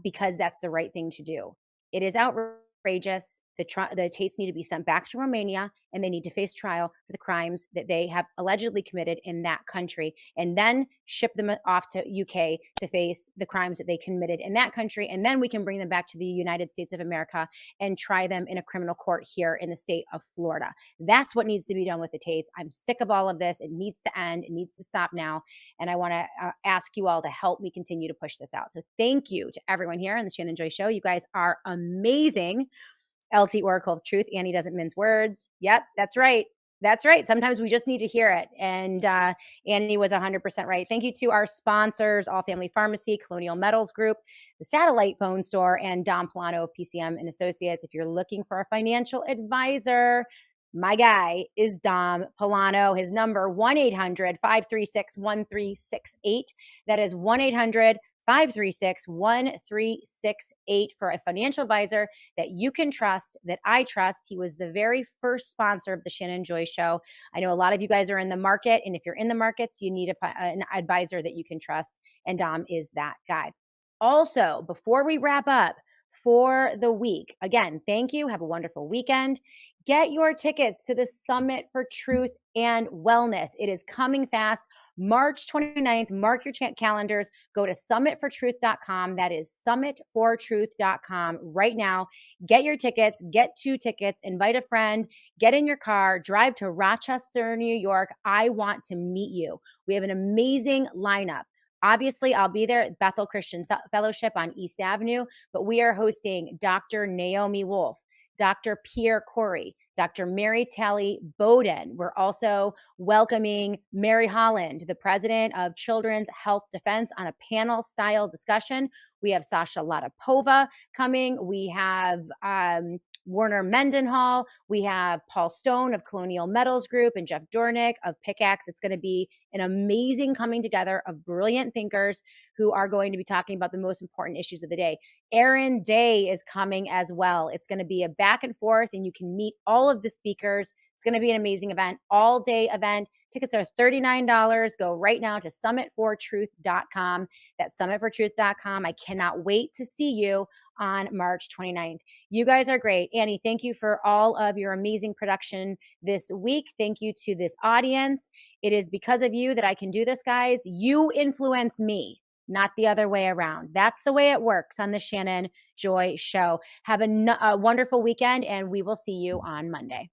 Speaker 1: because that's the right thing to do. It is outrageous. The Tates need to be sent back to Romania, and they need to face trial for the crimes that they have allegedly committed in that country, and then ship them off to UK to face the crimes that they committed in that country. And then we can bring them back to the United States of America and try them in a criminal court here in the state of Florida. That's what needs to be done with the Tates. I'm sick of all of this. It needs to end. It needs to stop now. And I want to ask you all to help me continue to push this out. So thank you to everyone here on the Shannon Joy Show. You guys are amazing. LT Oracle of Truth. Annie doesn't mince words. Yep, that's right. That's right. Sometimes we just need to hear it. And Annie was 100% right. Thank you to our sponsors, All Family Pharmacy, Colonial Metals Group, the Satellite Phone Store, and Dom Polano of PCM and Associates. If you're looking for a financial advisor, my guy is Dom Polano. His number, 1-800-536-1368. That is 1-800-536-1368 for a financial advisor that you can trust, that I trust. He was the very first sponsor of the Shannon Joy Show. I know a lot of you guys are in the market, and if you're in the markets, you need an advisor that you can trust, and Dom is that guy. Also, before we wrap up for the week, again, thank you. Have a wonderful weekend. Get your tickets to the Summit for Truth and Wellness. It is coming fast. March 29th, mark your calendars. Go to summitfortruth.com. That is summitfortruth.com right now. Get your tickets, get 2 tickets, invite a friend, get in your car, drive to Rochester, New York. I want to meet you. We have an amazing lineup. Obviously, I'll be there at Bethel Christian Fellowship on East Avenue, but we are hosting Dr. Naomi Wolf, Dr. Pierre Corey, Dr. Mary Talley Bowden. We're also welcoming Mary Holland, the president of Children's Health Defense, on a panel-style discussion. We have Sasha Latapova coming. We have Warner Mendenhall. We have Paul Stone of Colonial Metals Group and Jeff Dornick of Pickaxe. It's going to be an amazing coming together of brilliant thinkers who are going to be talking about the most important issues of the day. Aaron Day is coming as well. It's going to be a back and forth, and you can meet all of the speakers. It's going to be an amazing event, all day event. Tickets are $39. Go right now to summitfortruth.com. That's summitfortruth.com. I cannot wait to see you on March 29th. You guys are great. Annie, thank you for all of your amazing production this week. Thank you to this audience. It is because of you that I can do this, guys. You influence me, not the other way around. That's the way it works on the Shannon Joy Show. Have a wonderful weekend, and we will see you on Monday.